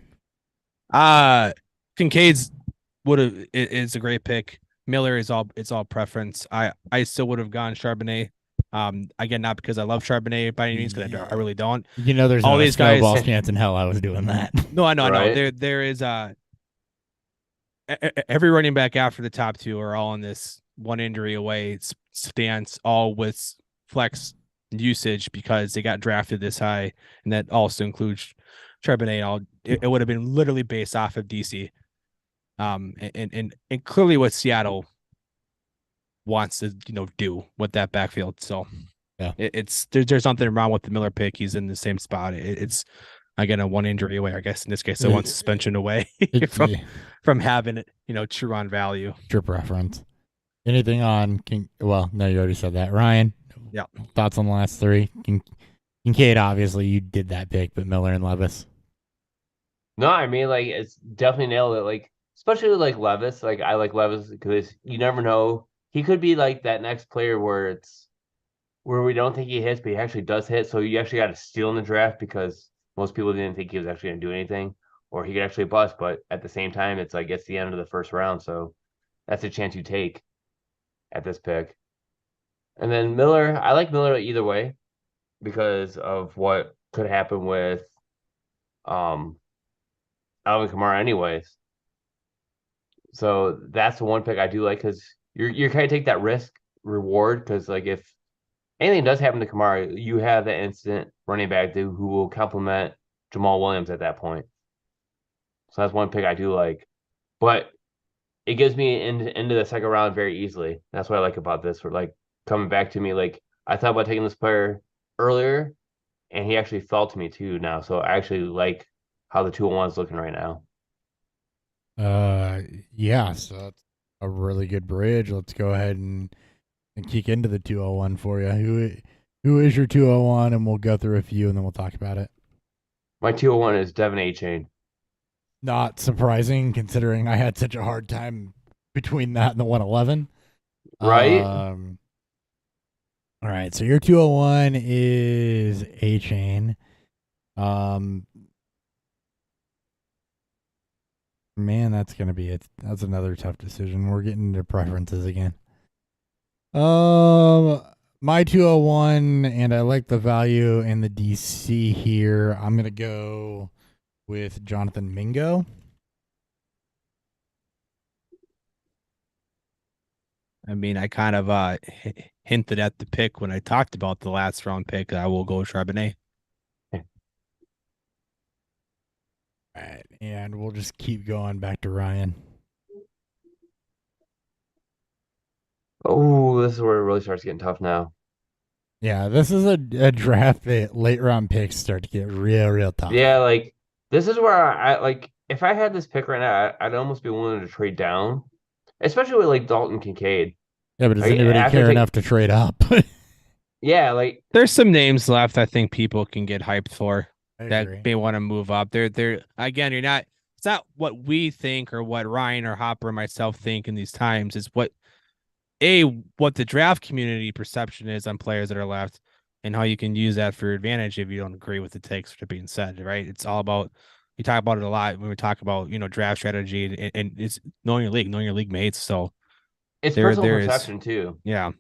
Kincaid's is a great pick. Miller it's all preference. I still would have gone Charbonnet. Again, not because I love Charbonnet by any means, because I really don't. There's all no these guys. snowball chance in hell I was doing that. No, I know. Right? There is every running back after the top 2 are all in this one injury away stance, all with flex usage because they got drafted this high, and that also includes Charbonnet. It would have been literally based off of DC, and clearly what Seattle wants to do with that backfield. So yeah, there's something wrong with the Miller pick. He's in the same spot. It's again a one injury away. I guess in this case, one suspension away from having it. True on value. True preference. Anything on King? Well, no, you already said that. Ryan, yeah. Thoughts on the last 3? Kincaid, obviously, you did that pick, but Miller and Levis. No, I mean, like, it's definitely nailed it. Like, especially with, like, Levis. Like, I like Levis because you never know. He could be like that next player where we don't think he hits, but he actually does hit. So you actually got to steal in the draft because most people didn't think he was actually going to do anything, or he could actually bust. But at the same time, it's like it's the end of the first round, so that's a chance you take at this pick. And then Miller, I like Miller either way because of what could happen with um Alvin Kamara, anyways. So that's the one pick I do like because you're kind of take that risk reward because like if anything does happen to Kamara, you have that instant running back who will complement Jamal Williams at that point. So that's one pick I do like, but it gives me into the second round very easily. That's what I like about this. We're like coming back to me like I thought about taking this player earlier, and he actually fell to me too now. So I actually like how the 201 is looking right now. Yeah, so that's a really good bridge. Let's go ahead and kick into the 201 for you. Who is your 201? And we'll go through a few and then we'll talk about it. My 201 is Devin A. Chain. Not surprising considering I had such a hard time between that and the 111. Right? All right, so your 201 is A Chain. Man, that's gonna be it. That's another tough decision. We're getting into preferences again. My 201, and I like the value in the DC here. I'm gonna go with Jonathan Mingo. I mean, I kind of hinted at the pick when I talked about the last round pick. I will go Charbonnet. All right, and we'll just keep going back to Ryan. Oh, this is where it really starts getting tough now. Yeah, this is a draft that late round picks start to get real tough. Yeah, like this is where I like if I had this pick right now, I'd almost be willing to trade down, especially with like Dalton Kincaid. Yeah, but does Like, anybody after care take- enough to trade up? Yeah, like There's some names left I think people can get hyped for I that agree. may want to move up. They're again, it's not what we think or what Ryan or Hopper and myself think in these times. It's what the draft community perception is on players that are left and how you can use that for your advantage if you don't agree with the takes that are being said, right? It's all about we talk about it a lot when we talk about draft strategy and it's knowing your league mates. So it's there personal is perception too. yeah.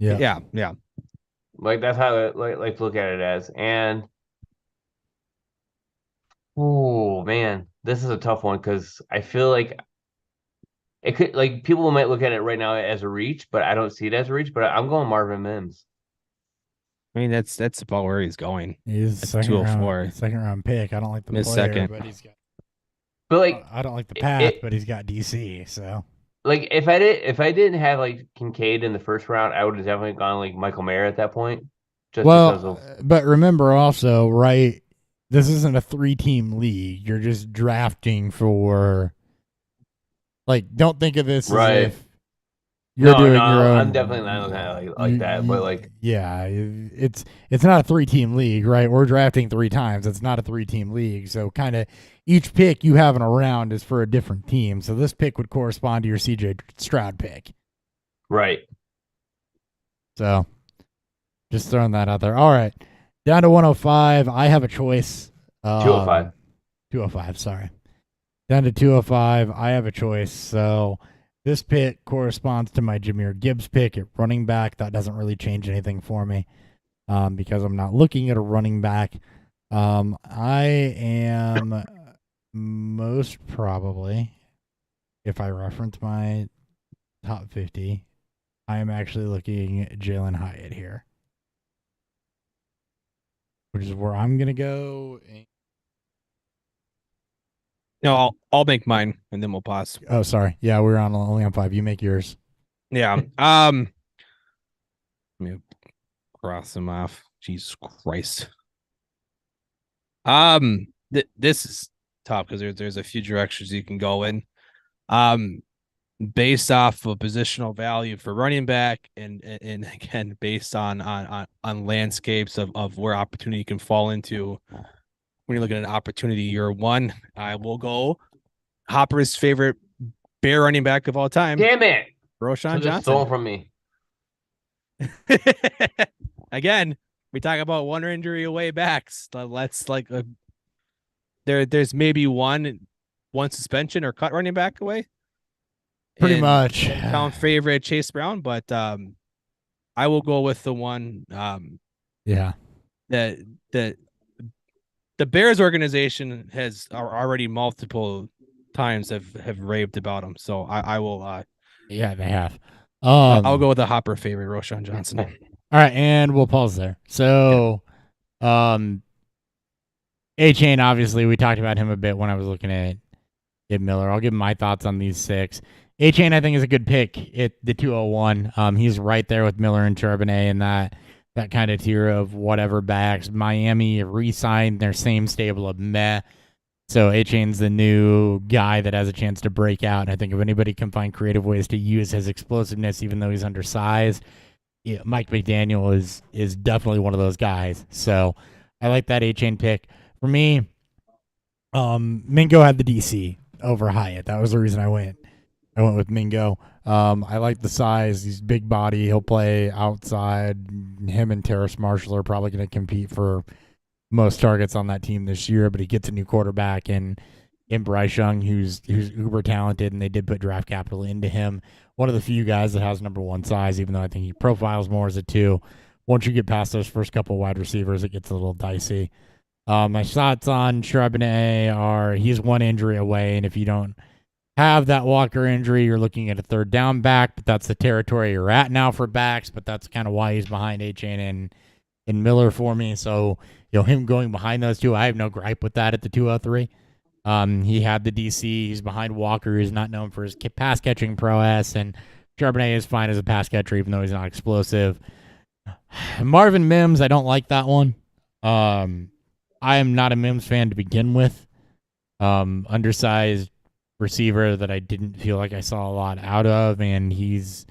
Like that's how I like look at it as. And oh man, this is a tough one because I feel like it could like people might look at it right now as a reach, but I don't see it as a reach. But I'm going Marvin Mims. I mean that's about where he's going. He's That's second 204. round, second round pick. I don't like the Mid player, second. but he's got. But like I don't like the path, but he's got DC. So like if I didn't have like Kincaid in the first round, I would have definitely gone like Michael Mayer at that point. Just because of but remember also, right? This isn't a 3-team league. You're just drafting for. Like, don't think of this right. as if you're doing your own. I'm definitely not looking at it like that, but like yeah, it's not a 3-team league, right? We're drafting 3 times. It's not a 3-team league, so kind of each pick you have in a round is for a different team. So this pick would correspond to your CJ Stroud pick. right. So just throwing that out there. All right, down to 105. I have a choice. 205. 205. Sorry, down to 205. I have a choice. So. This pick corresponds to my Jahmyr Gibbs pick at running back. That doesn't really change anything for me because I'm not looking at a running back. I am most probably, if I reference my top 50, I am actually looking at Jalen Hyatt here, which is where I'm going to go. No, I'll make mine and then we'll pause. Oh, sorry. Yeah, we're only on 5. You make yours. Yeah. Let me cross them off. Jesus Christ. This is tough because there's a few directions you can go in. based off of positional value for running back, and again based on landscapes of where opportunity can fall into when you're looking at an opportunity year one. I will go Hopper's favorite Bear running back of all time, Damn it! Roshan Took it Johnson. stolen from me. Again, we talk about one injury away backs. Let's there's maybe one suspension or cut running back away. Pretty much. Town favorite Chase Brown, but I will go with the one Yeah. that the Bears organization has already multiple times have raved about him. So I will Yeah, they have. I'll go with the Hopper favorite, Roshan Johnson. All right, and we'll pause there. So, A-Chain, obviously, we talked about him a bit when I was looking at Miller. I'll give my thoughts on these 6. A-Chain, I think, is a good pick at the 201. He's right there with Miller and Charbonnet in that kind of tier of whatever backs. Miami re-signed their same stable of meh. So A-Chain's the new guy that has a chance to break out. And I think if anybody can find creative ways to use his explosiveness, even though he's undersized, Mike McDaniel is definitely one of those guys. So I like that A-Chain pick. For me, Mingo had the DC over Hyatt. That was the reason I went with Mingo. I like the size. He's big body. He'll play outside. Him and Terrace Marshall are probably going to compete for most targets on that team this year, but he gets a new quarterback in Bryce Young, who's uber talented, and they did put draft capital into him. One of the few guys that has number 1 size, even though I think he profiles more as a 2. Once you get past those first couple wide receivers, it gets a little dicey. My thoughts on Charbonnet are he's 1 injury away, and if you don't have that Walker injury, you're looking at a third down back, but that's the territory you're at now for backs, but that's kind of why he's behind A-Chain and Miller for me. So, him going behind those two, I have no gripe with that at the 203. He had the DC. He's behind Walker, who's not known for his pass catching prowess, and Charbonnet is fine as a pass catcher, even though he's not explosive. Marvin Mims, I don't like that one. I am not a Mims fan to begin with. Undersized receiver that I didn't feel like I saw a lot out of, and he's,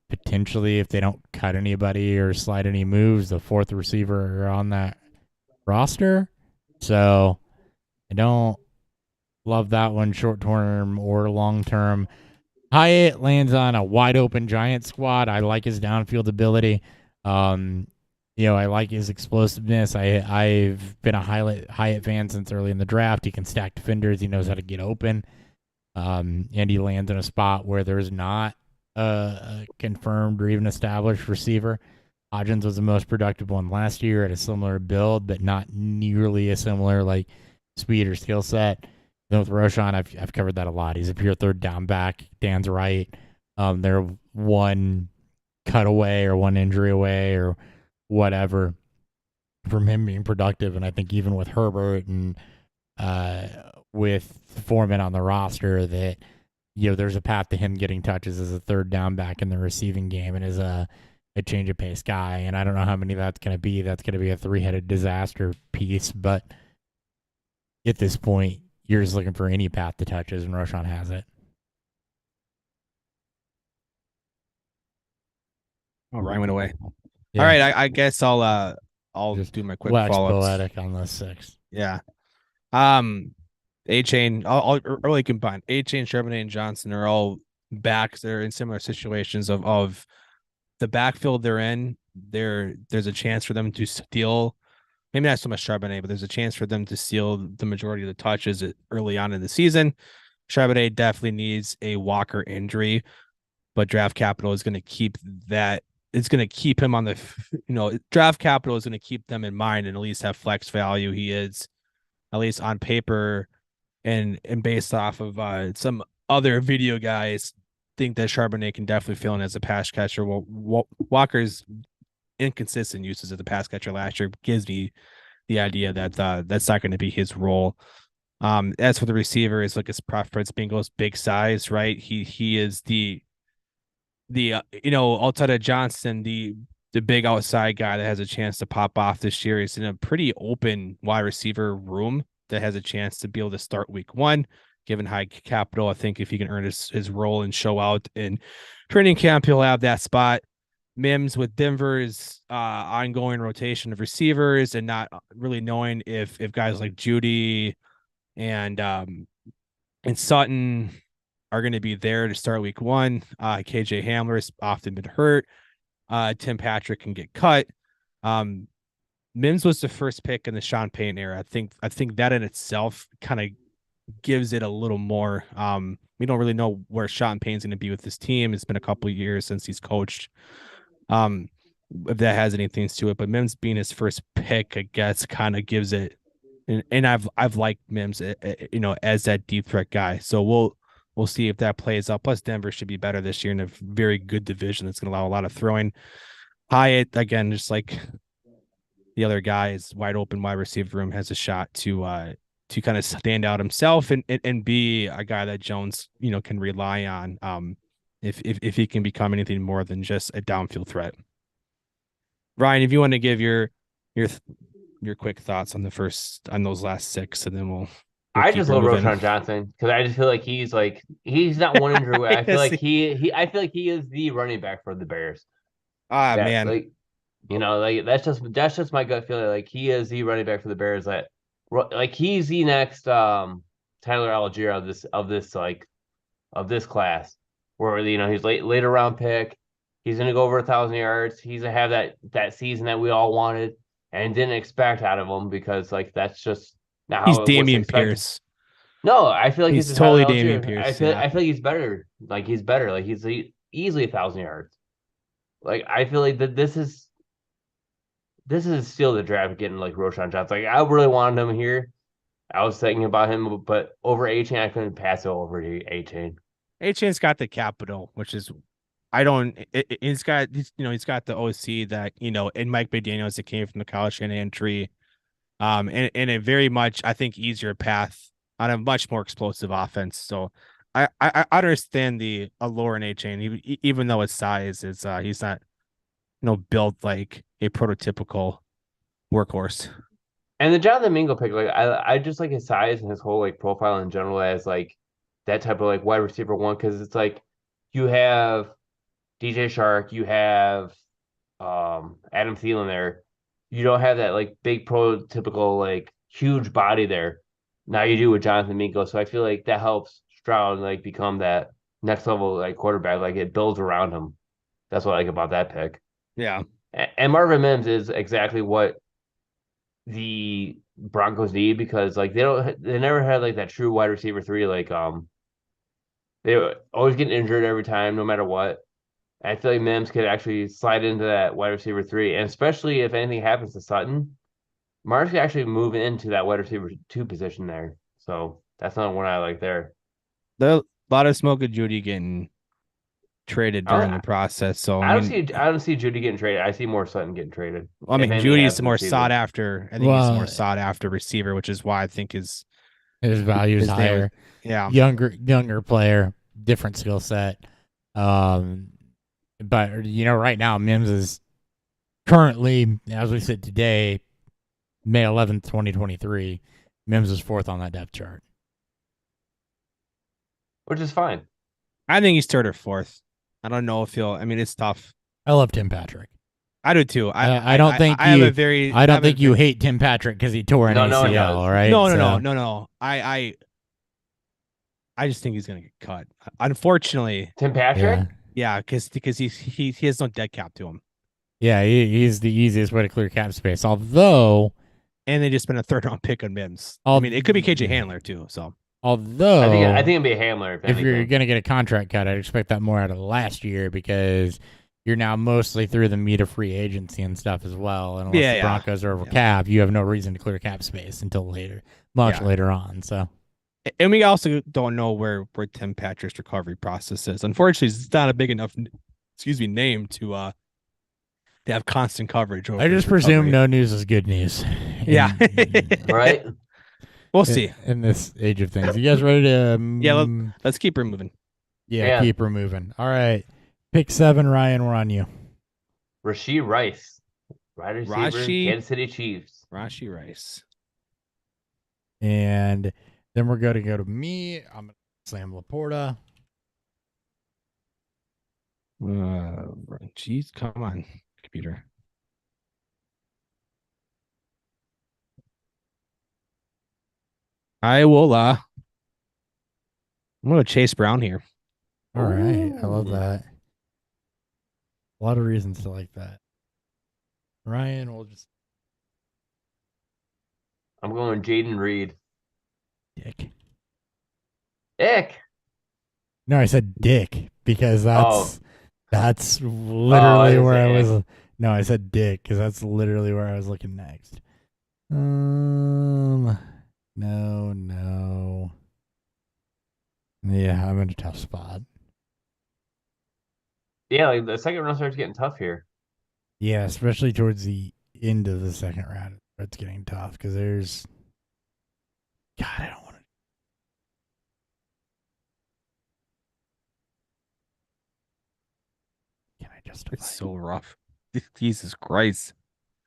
potentially, if they don't cut anybody or slide any moves, the 4th receiver on that roster. So I don't love that one short term or long term. Hyatt lands on a wide open Giant squad. I like his downfield ability. I like his explosiveness. I've been a Hyatt fan since early in the draft. He can stack defenders. He knows how to get open. And he lands in a spot where there's not a confirmed or even established receiver. Hodgins was the most productive one last year at a similar build, but not nearly as similar like speed or skill set. Then with Roshan, I've covered that a lot. He's a pure third down back. Dan's right. They're 1 cut away or 1 injury away or whatever from him being productive. And I think even with Herbert and with Foreman on the roster, that there's a path to him getting touches as a third down back in the receiving game and as a change of pace guy. And I don't know how many that's going to be. That's going to be a 3-headed disaster piece. But at this point, you're just looking for any path to touches, and Roshan has it. Oh, Ryan went away. Yeah. All right, I guess I'll Just do my quick wax follow-ups. poetic on those 6. Yeah. A-Chain, I'll really combine. A-Chain, Charbonnet, and Johnson are all backs. They're in similar situations of the backfield they're in. There's a chance for them to steal, maybe not so much Charbonnet, but there's a chance for them to steal the majority of the touches early on in the season. Charbonnet definitely needs a Walker injury, but draft capital is going to keep that. It's going to keep him on the, draft capital is going to keep them in mind and at least have flex value. He is, at least on paper and based off of some other video guys, think that Charbonnet can definitely fill in as a pass catcher. Well, Walker's inconsistent uses of the pass catcher last year gives me the idea that that's not going to be his role. As for the receiver, is like his preference. Bingo's big size, right? He is the outside of Johnson, the big outside guy that has a chance to pop off this year. He's in a pretty open wide receiver room that has a chance to be able to start week 1. given high capital. I think if he can earn his role and show out in training camp, he'll have that spot. Mims with Denver's ongoing rotation of receivers and not really knowing if guys like Judy and Sutton are going to be there to start week 1. KJ Hamler's often been hurt. Tim Patrick can get cut. Mims was the first pick in the Sean Payton era. I think that in itself kind of gives it a little more. We don't really know where Sean Payton's going to be with this team. It's been a couple of years since he's coached. If that has anything to it, but Mims being his first pick, I guess, kind of gives it. And I've liked Mims, as that deep threat guy. So we'll see if that plays out. Plus, Denver should be better this year in a very good division that's going to allow a lot of throwing. Hyatt, again, just like the other guy, is wide open wide receiver room, has a shot to kind of stand out himself and be a guy that Jones, can rely on. If he can become anything more than just a downfield threat. Ryan, if you want to give your quick thoughts on those last 6, and then we'll I just love moving. Roschon Johnson because I just feel like he's not one injury away. I feel like I feel like he is the running back for the Bears. Man, like that's just my gut feeling. Like he is the running back for the Bears. That like he's the next Tyler Algier of this class. Where he's later round pick, he's gonna go over 1,000 yards. He's gonna have that season that we all wanted and didn't expect out of him because that's just not how he's it Dameon was Pierce. No, I feel like he's he's totally Tyler Algier. Dameon Pierce. I feel like he's better. Like he's better. Like he's easily 1,000 yards. Like I feel like that this is still the draft getting like Roschon Johnson. Like I really wanted him here. I was thinking about him, but over A-Chain, I couldn't pass it over to A-Chain. A-Chain's got the capital, which is he's got the OC that, and Mike McDaniels that came from the college entry. And a very much, I think, easier path on a much more explosive offense. So I understand the allure in A-Chain, even though his size is he's not, built like a prototypical workhorse. And the Jonathan Mingo pick, like I just like his size and his whole like profile in general as like that type of like wide receiver one, because it's like you have DJ Shark, you have Adam Thielen there. You don't have that like big prototypical like huge body there. Now you do with Jonathan Mingo. So I feel like that helps Stroud like become that next level like quarterback. Like it builds around him. That's what I like about that pick. Yeah. And Marvin Mims is exactly what the Broncos need, because like they never had like that true wide receiver 3. Like they always get injured every time, no matter what. I feel like Mims could actually slide into that wide receiver 3, and especially if anything happens to Sutton, Mars could actually move into that wide receiver 2 position there. So that's not one I like there. A lot of smoke of Judy getting traded during the process. So I don't see Judy getting traded. I see more Sutton getting traded. I mean, Judy's the more sought after. I think he's the more sought after receiver, which is why I think his value is higher. Yeah, younger player, different skill set. But right now Mims is currently, as we sit today, May 11th, 2023. Mims is 4th on that depth chart, which is fine. I think he's 3rd or 4th. I don't know if he'll. I mean, it's tough. I love Tim Patrick. I do too. I don't think you hate Tim Patrick because he tore an ACL, right? No. I just think he's gonna get cut. Unfortunately, Tim Patrick. Yeah, because he has no dead cap to him. Yeah, he's the easiest way to clear cap space. Although, and they just spent a 3rd round pick on Mims. I mean, it could be KJ Handler too. So, although I think it'd be a Handler. If you're gonna get a contract cut, I'd expect that more out of last year, because you're now mostly through the meat of free agency and stuff as well. And unless the Broncos are over cap, you have no reason to clear cap space until much later on. So. And we also don't know where Tim Patrick's recovery process is. Unfortunately, it's not a big enough, name to have constant coverage. I just presume no news is good news. Yeah, right. We'll see in this age of things. You guys ready to? Let's keep her moving. Yeah, keep her moving. All right, pick 7, Ryan. We're on you. Rashee Rice, wide receiver, Kansas City Chiefs. Rashee Rice. And Then we're going to go to me. I'm going to Sam Laporta. Jeez, come on, computer. I will. I'm going to Chase Brown here. All right. I love Ooh. that. A lot of reasons to like that. Ryan will just I'm going Jaden Reed. dick. Ick. No, I said dick because that's literally I where I said was. No, I said dick because that's literally where I was looking next. No. Yeah, I'm in a tough spot. Yeah, like the second round starts getting tough here. Yeah, especially towards the end of the second round, it's getting tough because there's. God, I don't want to. Can I justify? It's so rough. Jesus Christ.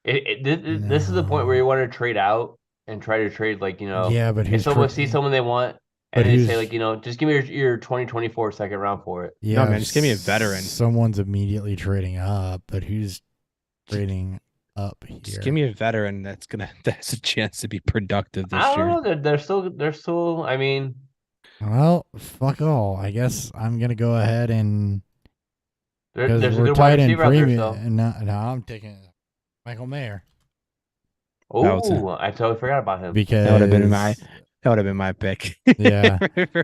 This is the point where you want to trade out and try to trade, like, Yeah, but if who's someone sees someone they want but and they who's- say, like, just give me your 2024 second round for it. Yeah, man, just give me a veteran. Someone's immediately trading up, but who's trading up here? Just give me a veteran that has a chance to be productive this I year. don't know. They're still. I mean, Well, fuck all. I guess I'm gonna go ahead and there's a we're good wide tight end receiver out there. premium. So, No, I'm taking Michael Mayer oh, I totally forgot about him. because That would have been my pick. Yeah.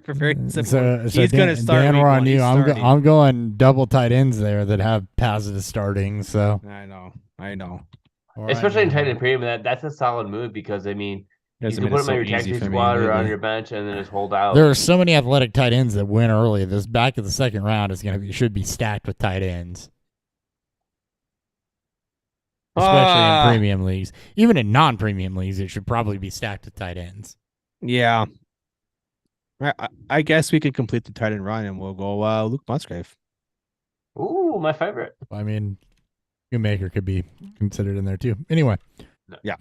Very simple. So He's Dan, gonna start. Dan, week we're on one. you. He's I'm starting. I'm going double tight ends there that have positive starting. So I know. Especially in tight end end premium, that's a solid move because, I mean, you Hasn't can been put him so on your easy taxi for me squad or on lately. your bench and then just hold out. There are so many athletic tight ends that win early. This back of the second round should be stacked with tight ends, especially in premium leagues. Even in non-premium leagues, it should probably be stacked with tight ends. Yeah. I guess we can complete the tight end run and we'll go Luke Musgrave. Ooh, my favorite. I mean, Shoemaker could be considered in there too. Anyway. Yeah.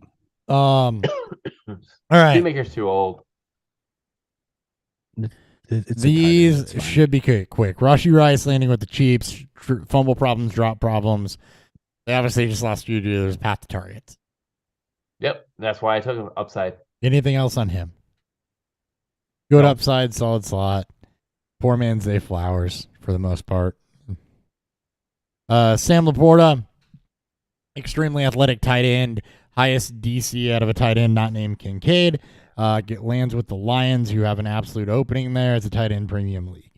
All right. Shoemaker's too old. These should be quick. Rashi Rice landing with the Chiefs. Fumble problems, drop problems. They obviously just lost Juju. There's a path to targets. Yep, that's why I took him upside. Anything else on him? Good No. upside, solid slot. Poor man's Zay Flowers for the most part. Sam Laporta, extremely athletic tight end, highest DC out of a tight end not named Kincaid. Lands with the Lions, who have an absolute opening there. It's a tight end premium league.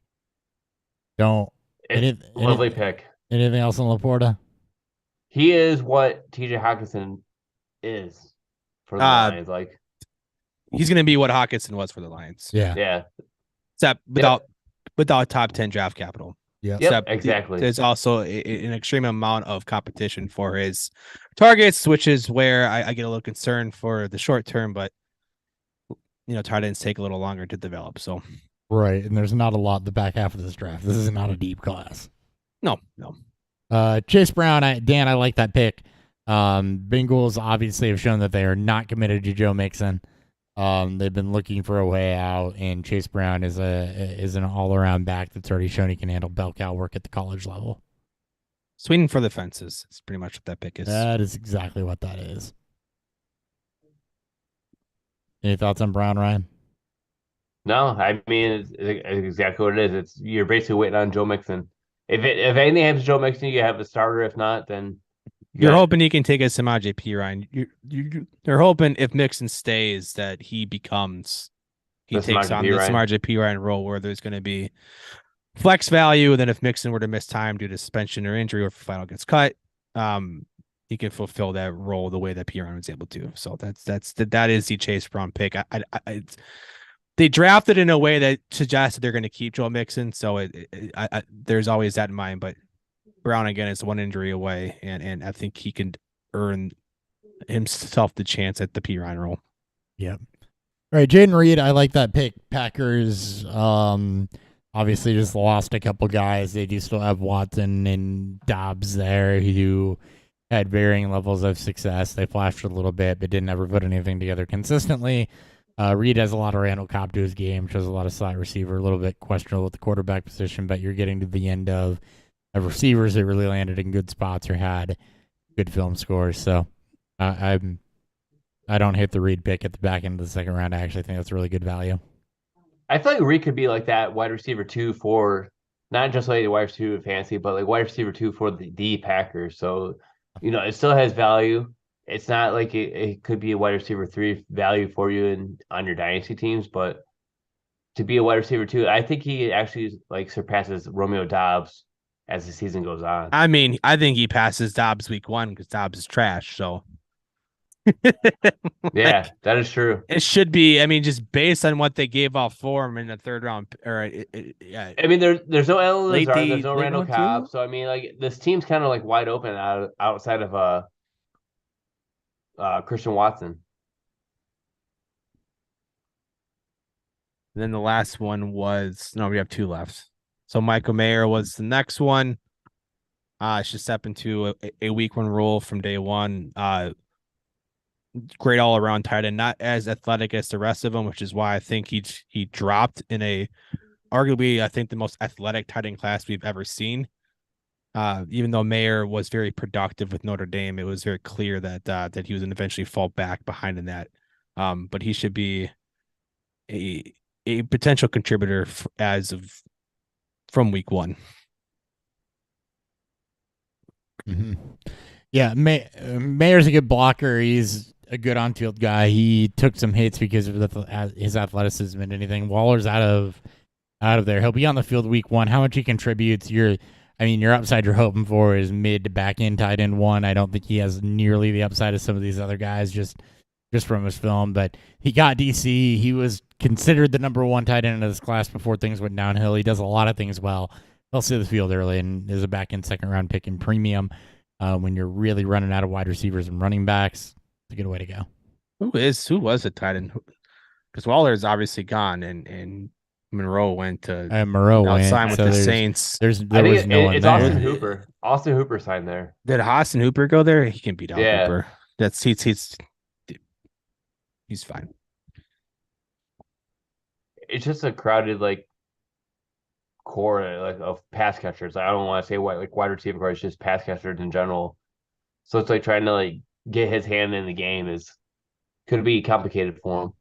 Lovely pick. Anything else on Laporta? He is what TJ Hawkinson is for the Lions. Like, he's going to be what Hawkinson was for the Lions. yeah. Except without top 10 draft capital. Yeah. Yep, exactly. There's also an extreme amount of competition for his targets, which is where I get a little concerned for the short term, but tight ends take a little longer to develop. So Right, and there's not a lot in the back half of this draft. This is not a deep class. No. Chase Brown, Dan, I like that pick. Bengals obviously have shown that they are not committed to Joe Mixon. They've been looking for a way out, and Chase Brown is an all-around back that's already shown he can handle bell cow work at the college level. Swinging for the fences is pretty much what that pick is. That is exactly what that is. Any thoughts on Brown, Ryan? No, I mean it's exactly what it is. You're basically waiting on Joe Mixon. If anything happens to Joe Mixon, you have a starter. If not, then You're hoping he can take us some IJP, Ryan. You're hoping if Mixon stays that he takes on the RJP Ryan role where there's going to be flex value. And then if Mixon were to miss time due to suspension or injury, or if final gets cut, he can fulfill that role the way that P. Ryan was able to. So that is the Chase Brown pick. They drafted in a way that suggested they're going to keep Joe Mixon. So there's always that in mind, but Brown again is one injury away, and I think he can earn himself the chance at the P. Ryan role. Yep. All right, Jaden Reed, I like that pick. Packers obviously just lost a couple guys. They do still have Watson and Dobbs there who had varying levels of success. They flashed a little bit, but didn't ever put anything together consistently. Reed has a lot of Randall Cobb to his game, shows a lot of slot receiver, a little bit questionable at the quarterback position, but you're getting to the end of receivers that really landed in good spots or had good film scores. So I don't hate the Reed pick at the back end of the second round. I actually think that's really good value. I feel like Reed could be like that wide receiver 2 for not just like the wide receiver 2 in fantasy, but like wide receiver 2 for the Packers. So, it still has value. It's not like it could be a wide receiver 3 value for you on your dynasty teams, but to be a wide receiver 2, I think he actually like surpasses Romeo Dobbs as the season goes on. I mean, I think he passes Dobbs week 1 because Dobbs is trash. So Yeah, that is true. it should be. I mean, just based on what they gave off for him in the third round, yeah. I mean, there's no Ellen Late Lazard, day- there's no late Randall round Cobb, too? so I mean, like this team's kind of like wide open outside of Christian Watson. And then the last one was we have 2 left. So Michael Mayer was the next one. Should step into a week 1 role from day one. Great all around tight end, not as athletic as the rest of them, which is why I think he dropped in a arguably I think the most athletic tight end class we've ever seen. Even though Mayer was very productive with Notre Dame, it was very clear that he was going to eventually fall back behind in that. But he should be a potential contributor from week 1. Mm-hmm. Yeah, Mayer's a good blocker. He's a good on-field guy. He took some hits because of his athleticism and anything. Waller's out of there. He'll be on the field week 1. How much he contributes, your upside you're hoping for is mid to back end tight end 1. I don't think he has nearly the upside of some of these other guys just from his film, but he got DC. He was considered the number 1 tight end of this class before things went downhill. He does a lot of things well. He'll see the field early and is a back end second round pick in premium. When you're really running out of wide receivers and running backs, it's a good way to go. Who was a tight end? Because Waller is obviously gone, and Monroe went to signed with the Saints. There was no one it's there. Austin Hooper. Austin Hooper signed there. Did Austin Hooper go there? He can beat out Hooper. That's he's fine. It's just a crowded core of pass catchers. I don't want to say wide receiver core. It's just pass catchers in general. So it's like trying to get his hand in the game could be complicated for him.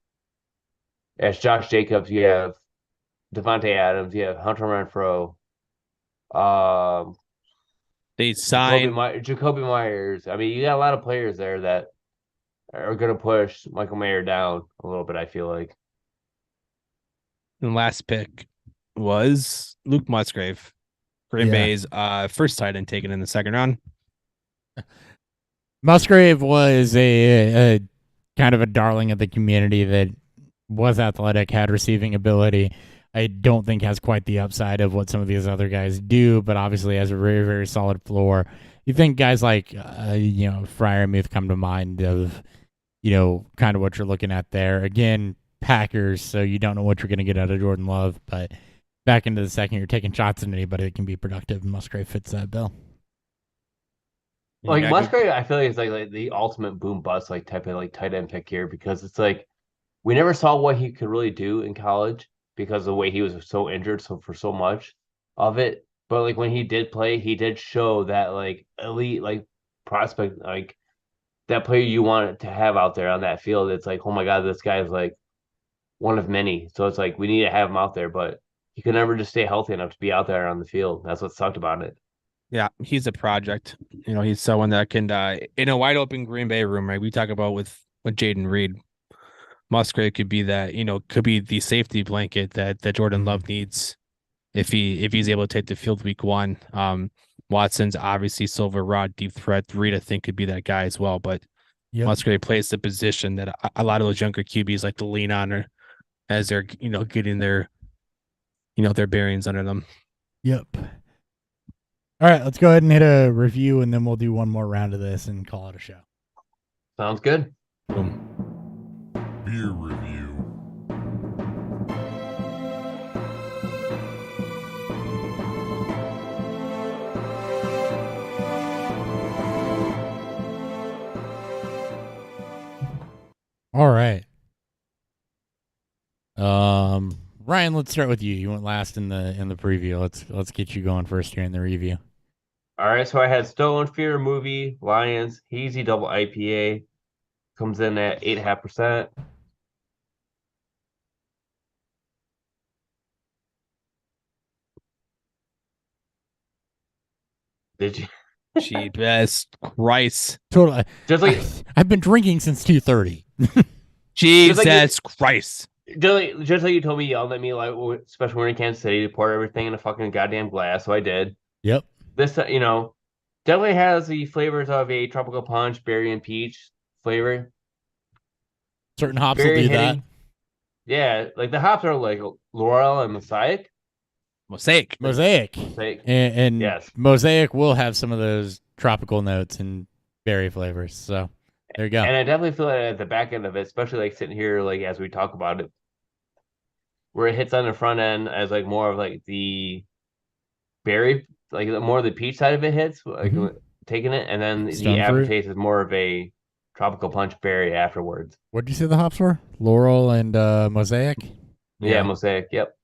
As Josh Jacobs, you have Devontae Adams, you have Hunter Renfrow. They signed Jacoby Myers. I mean, you got a lot of players there that are going to push Michael Mayer down a little bit, I feel like. The last pick was Luke Musgrave, Green Bay's first tight end taken in the second round. Musgrave was a kind of a darling of the community that was athletic, had receiving ability. I don't think has quite the upside of what some of these other guys do, but obviously has a very, very solid floor. You think guys like, Freiermuth come to mind of, kind of what you're looking at there. Again, Packers, so you don't know what you're going to get out of Jordan Love, but back into the second, you're taking shots at anybody that can be productive. Musgrave fits that bill. Musgrave, I feel like is like the ultimate boom bust type of tight end pick here because it's we never saw what he could really do in college because of the way he was so injured for so much of it. But when he did play, he did show that elite prospect that player you want to have out there on that field. It's oh my God, this guy is one of many. So it's we need to have him out there, but he could never just stay healthy enough to be out there on the field. That's what sucked about it. Yeah, he's a project. He's someone that can in a wide open Green Bay room, right? We talk about with Jaden Reed. Musgrave could be that, could be the safety blanket that Jordan Love needs if he's able to take the field week 1. Watson's obviously silver rod deep threat. Reed, I think, could be that guy as well. But Musgrave plays the position that a lot of those younger QBs like to lean on or as they're getting their their bearings under them. Yep. All right, let's go ahead and hit a review, and then we'll do one more round of this and call it a show. Sounds good. Boom. Beer review. All right. Ryan, let's start with you. You went last in the preview. Let's get you going first here in the review. All right, so I had Stone Fear Movie, Lions, Hazy Double IPA, comes in at 8.5%. Did you? Jesus Christ. Totally. Just like I've been drinking since 2:30. Jesus Christ. just like you told me, yelled at me, like especially when we're in Kansas City, to pour everything in a fucking goddamn glass. So I did. Yep. This, definitely has the flavors of a tropical punch, berry and peach flavor. Certain hops Very will do hitting. Yeah, like the hops are like Laurel and Mosaic. Mosaic. Mosaic. And yes, Mosaic will have some of those tropical notes and berry flavors. So there you go. and I definitely feel it at the back end of it, especially like sitting here, like as we talk about it, where it hits on the front end as like more of like the berry, like more of the peach side of it hits, like taking it, and then Stone the fruit. aftertaste is more of a tropical punch berry afterwards. What did you say the hops were? Laurel and Mosaic? Yeah, Mosaic. Yep.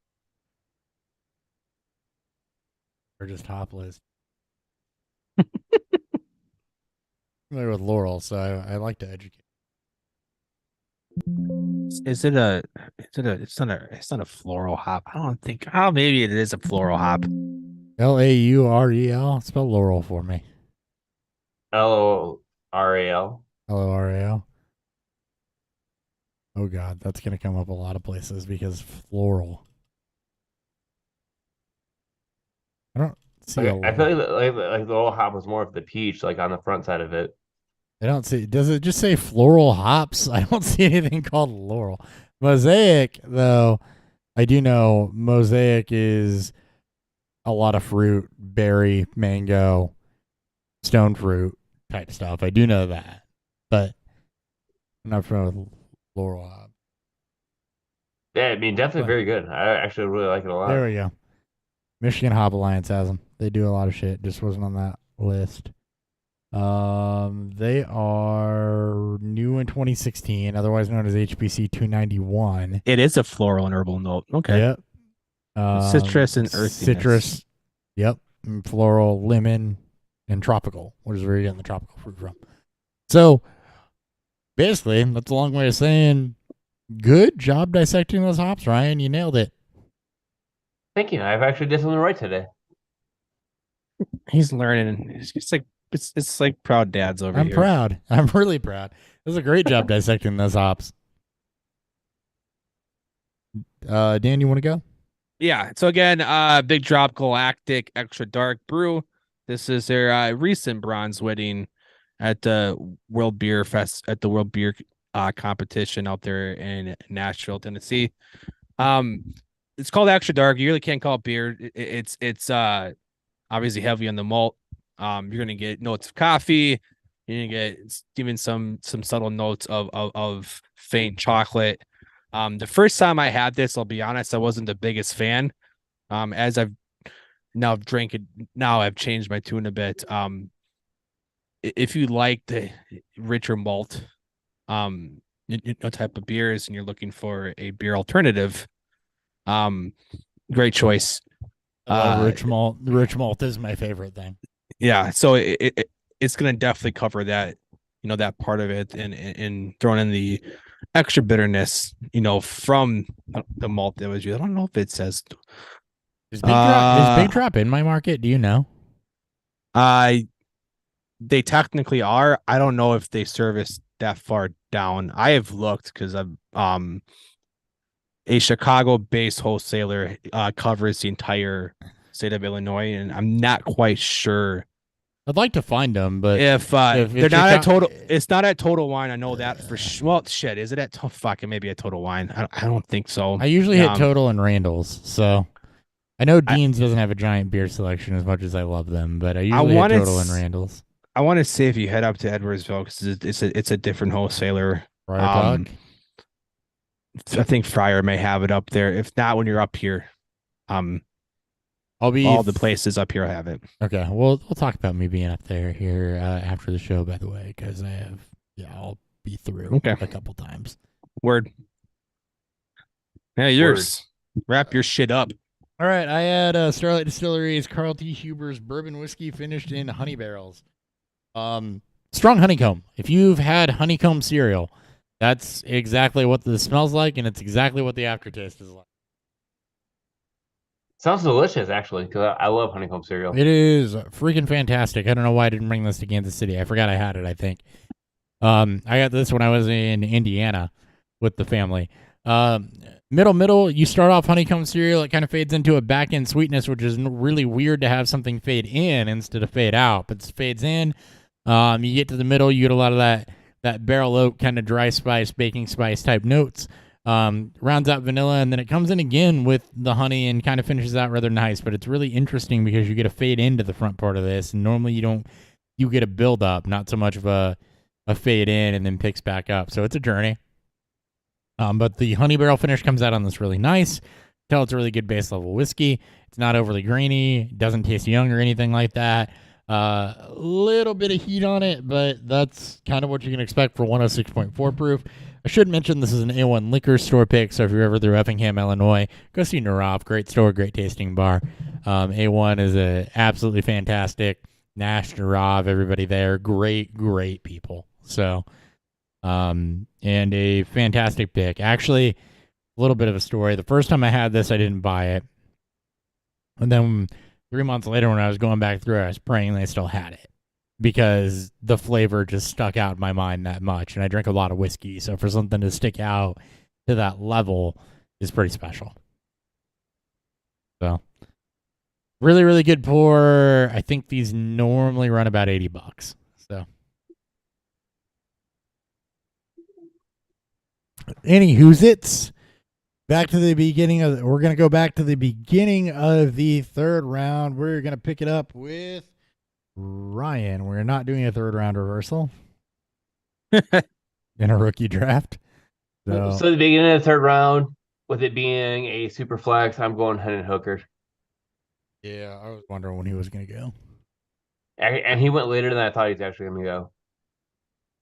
Or just hop list? Familiar with Laurel, so I like to educate. It's not a floral hop. I don't think. Oh, maybe it is a floral hop. Laurel. Spell Laurel for me. Loral. Loral. Oh God, that's gonna come up a lot of places because floral. I don't see. I feel like the little hop was more of the peach, like on the front side of it. I don't see. Does it just say floral hops? I don't see anything called Laurel. Mosaic, though, I do know Mosaic is a lot of fruit, berry, mango, stone fruit type stuff. I do know that, but I'm not familiar with Laurel hop. Yeah, I mean, definitely very good. I actually really like it a lot. There we go. Michigan Hop Alliance has them. They do a lot of shit. Just wasn't on that list. They are new in 2016, otherwise known as HBC 291. It is a floral and herbal note. Okay. Yep. Citrus and earthiness. Citrus. Yep. And floral, lemon, and tropical, which is where you're getting the tropical fruit from. So basically, that's a long way of saying good job dissecting those hops, Ryan. You nailed it. Thank you. I've actually did something right today. He's learning. It's like proud dads over I'm here. proud. I'm really proud. It was a great job dissecting those hops. Dan, you want to go? Yeah. So again, Big Drop Galactic Extra Dark Brew. This is their recent bronze winning at the World Beer Fest at the World Beer competition out there in Nashville, Tennessee. It's called Extra Dark. You really can't call it beer. It's obviously heavy on the malt. You're gonna get notes of coffee. You're gonna get even some subtle notes of faint chocolate. The first time I had this, I'll be honest, I wasn't the biggest fan. As I've now drank it, now I've changed my tune a bit. If you like the richer malt, type of beers, and you're looking for a beer alternative, great choice. Rich malt. Rich malt is my favorite thing. Yeah, so it's gonna definitely cover that, that part of it, and throwing in the extra bitterness, from the malt that was used. I don't know if it says. Is Big Drop in my market? Do you know? They technically are. I don't know if they service that far down. I have looked because I'm a Chicago-based wholesaler covers the entire state of Illinois, and I'm not quite sure. I'd like to find them, but if they're not at Total, it's not at Total Wine. I know that for sure. Well, shit, is it at fuck? It may be at Total Wine. I don't think so. I usually hit Total and Randall's, so I know Dean's doesn't have a giant beer selection as much as I love them, but I usually hit Total and Randall's. I want to say if you head up to Edwardsville, because it's a different wholesaler. Friar I think Friar may have it up there. If not, when you're up here, I'll be all the places up here have it. Okay, we'll talk about me being up there here after the show, by the way, because I'll be through a couple times. Word. Yeah, yours. Wrap your shit up. All right, I had Starlight Distillery's Carl T. Huber's bourbon whiskey finished in honey barrels. Strong honeycomb. If you've had honeycomb cereal, that's exactly what this smells like, and it's exactly what the aftertaste is like. Sounds delicious, actually, because I love honeycomb cereal. It is freaking fantastic. I don't know why I didn't bring this to Kansas City. I forgot I had it, I think. I got this when I was in Indiana with the family. Middle, you start off honeycomb cereal. It kind of fades into a back end sweetness, which is really weird to have something fade in instead of fade out. But it fades in. You get to the middle, you get a lot of that barrel oak kind of dry spice, baking spice type notes. Rounds out vanilla, and then it comes in again with the honey and kind of finishes out rather nice. But it's really interesting because you get a fade into the front part of this, and normally you get a build up, not so much of a fade in and then picks back up. So it's a journey. But the honey barrel finish comes out on this really nice. Tell it's a really good base level whiskey. It's not overly grainy. Doesn't taste young or anything like that. A little bit of heat on it, but that's kind of what you can expect for 106.4 proof. I should mention this is an A1 liquor store pick, so if you're ever through Effingham, Illinois, go see Narov. Great store, great tasting bar. A1 is a absolutely fantastic. Nash, Narov, everybody there, great people. So, and a fantastic pick. Actually, a little bit of a story. The first time I had this, I didn't buy it. And then 3 months later, when I was going back through it, I was praying they still had it because the flavor just stuck out in my mind that much. And I drink a lot of whiskey, so for something to stick out to that level is pretty special. So, really, really good pour. I think these normally run about $80. So, anywho's back to the beginning of. We're gonna go back to the beginning of the third round. We're gonna pick it up with Ryan. We're not doing a third round reversal in a rookie draft. So the beginning of the third round, with it being a super flex, I'm going Hendon Hooker. Yeah, I was wondering when he was gonna go. And he went later than I thought he was actually going to go.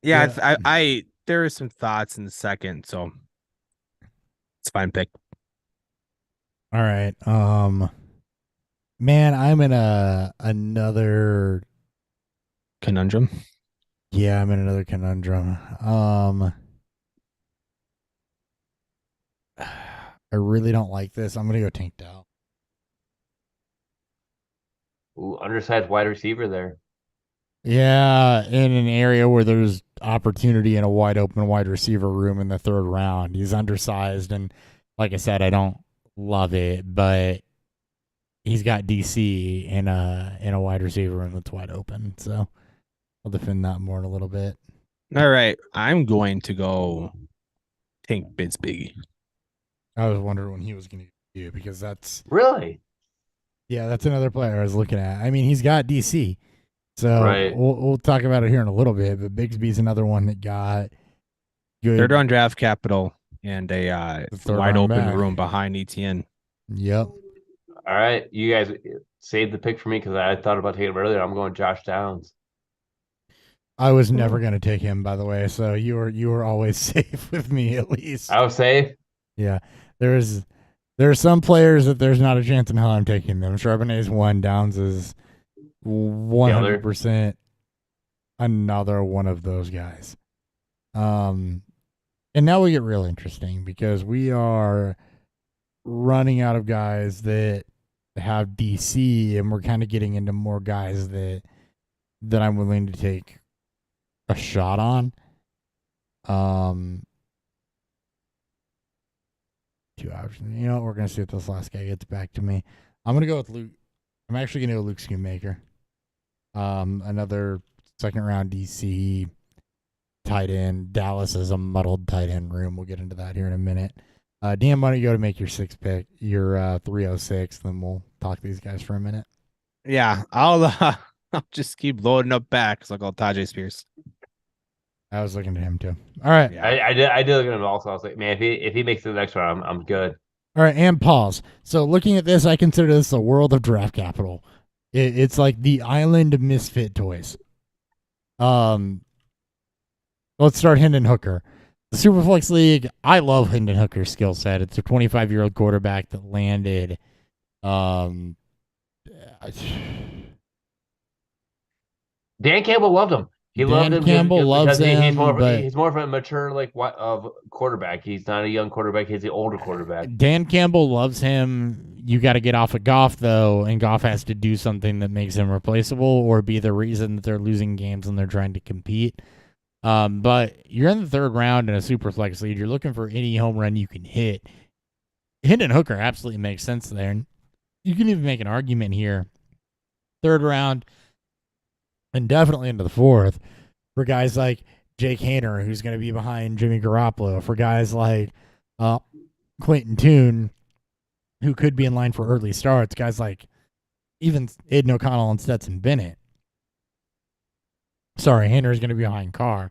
Yeah, Yeah. I there are some thoughts in the second, so it's a fine pick. All right. Man, I'm in another Conundrum. Yeah, I'm in another conundrum. I really don't like this. I'm gonna go Tank Dell. Ooh, undersized wide receiver there. Yeah, in an area where there's opportunity in a wide open wide receiver room in the third round. He's undersized, and like I said, I don't love it, but he's got DC in a wide receiver room that's wide open. So I'll defend that more in a little bit. All right, I'm going to go Tank Bigsby. I was wondering when he was going to do because that's Really? Yeah, that's another player I was looking at. I mean, he's got DC, so Right. we'll talk about it here in a little bit. But Bigsby's another one that got good. Third round draft capital and a third wide round open back. room behind ETN. Yep. All right. You guys saved the pick for me because I thought about taking him earlier. I'm going Josh Downs. I was never going to take him, by the way. So you were always safe with me, at least. I was safe. Yeah, there are some players that there's not a chance in hell I'm taking them. Charbonnet's one, Downs is 100% another one of those guys. And now we get real interesting because we are running out of guys that have DC, and we're kind of getting into more guys that I'm willing to take a shot on. Two options. You know what? We're going to see if this last guy gets back to me. I'm going to go with Luke. I'm actually going to go Luke Schoonmaker. Another second round DC tight end. Dallas is a muddled tight end room. We'll get into that here in a minute. Dan, why don't you go to make your sixth pick? Your 306. Then we'll talk to these guys for a minute. Yeah, I'll just keep loading up back. So I'll call Tajay Spears. I was looking at him too. All right. Yeah. I did look at him also. I was like, man, if he makes it to the next round, I'm good. All right, and pause. So looking at this, I consider this a world of draft capital. It's like the island of misfit toys. Let's start Hendon Hooker. The Superflex League, I love Hendon Hooker's skill set. It's a 25-year-old quarterback that landed. Dan Campbell loved him. He loved him Campbell loves him, he's more of a mature of quarterback. He's not a young quarterback. He's the older quarterback. Dan Campbell loves him. You got to get off of Goff though, and Goff has to do something that makes him replaceable or be the reason that they're losing games when they're trying to compete. But you're in the third round in a super flex league. You're looking for any home run you can hit. Hendon Hooker absolutely makes sense there. And you can even make an argument here. Third round and definitely into the fourth for guys like Jake Haener, who's going to be behind Jimmy Garoppolo, for guys like Clayton Tune, who could be in line for early starts, guys like even Aiden O'Connell and Stetson Bennett. Sorry, Haener is going to be behind Carr,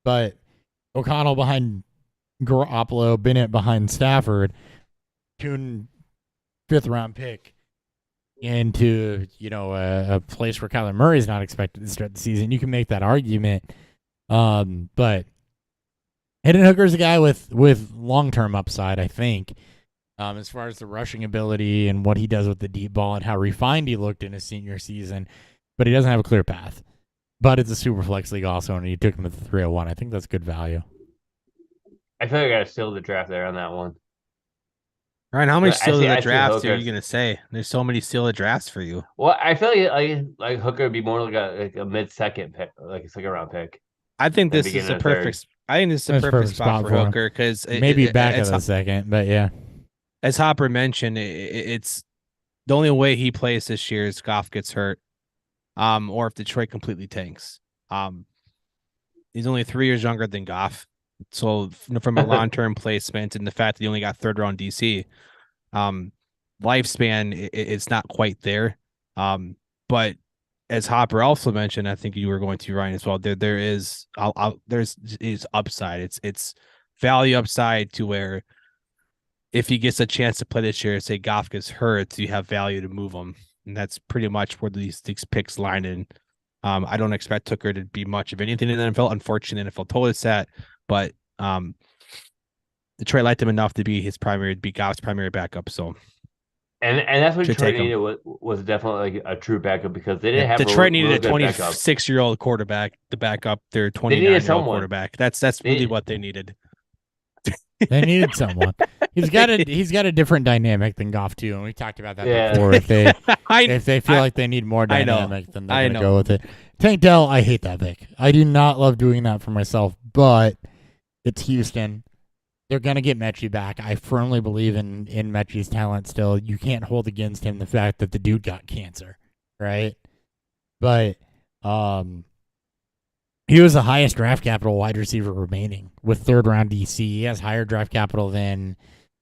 but O'Connell behind Garoppolo, Bennett behind Stafford, Tune fifth round pick into a place where Kyler Murray is not expected to start the season. You can make that argument, but Hendon Hooker is a guy with long term upside, I think, as far as the rushing ability and what he does with the deep ball and how refined he looked in his senior season. But he doesn't have a clear path. But it's a super flex league also, and he took him at the 301. I think that's good value. I feel like I got to steal the draft there on that one. Ryan, how many steal the drafts Hooker. are you gonna say? There's so many steal the drafts for you. Well, I feel like Hooker would be more like a mid-second pick, like a second-round pick. I think this is a perfect. I think this is a perfect spot for Hooker because maybe back in a second, but yeah. As Hopper mentioned, it's the only way he plays this year is Goff gets hurt, or if Detroit completely tanks. He's only 3 years younger than Goff. So from a long-term placement and the fact that he only got third round DC, lifespan it's not quite there. But as Hopper also mentioned, I think you were going to, Ryan, as well. There is upside. It's value upside to where if he gets a chance to play this year, say Goff gets hurt, you have value to move him, and that's pretty much where these picks line in. I don't expect Hooker to be much of anything in the NFL. Unfortunately, the NFL told us that. But Detroit liked him enough to be Goff's primary backup. So, and that's what Detroit needed was definitely like a true backup because they didn't have Detroit needed a 26-year-old quarterback to back up their 29-year-old quarterback. That's really what they needed. They needed someone. He's got a different dynamic than Goff too, and we talked about that before. If they feel like they need more dynamic, then they're gonna go with it. Tank Dell, I hate that pick. I do not love doing that for myself, but it's Houston. They're going to get Mechie back. I firmly believe in Mechie's talent still. You can't hold against him the fact that the dude got cancer, right? But he was the highest draft capital wide receiver remaining with third round DC. He has higher draft capital than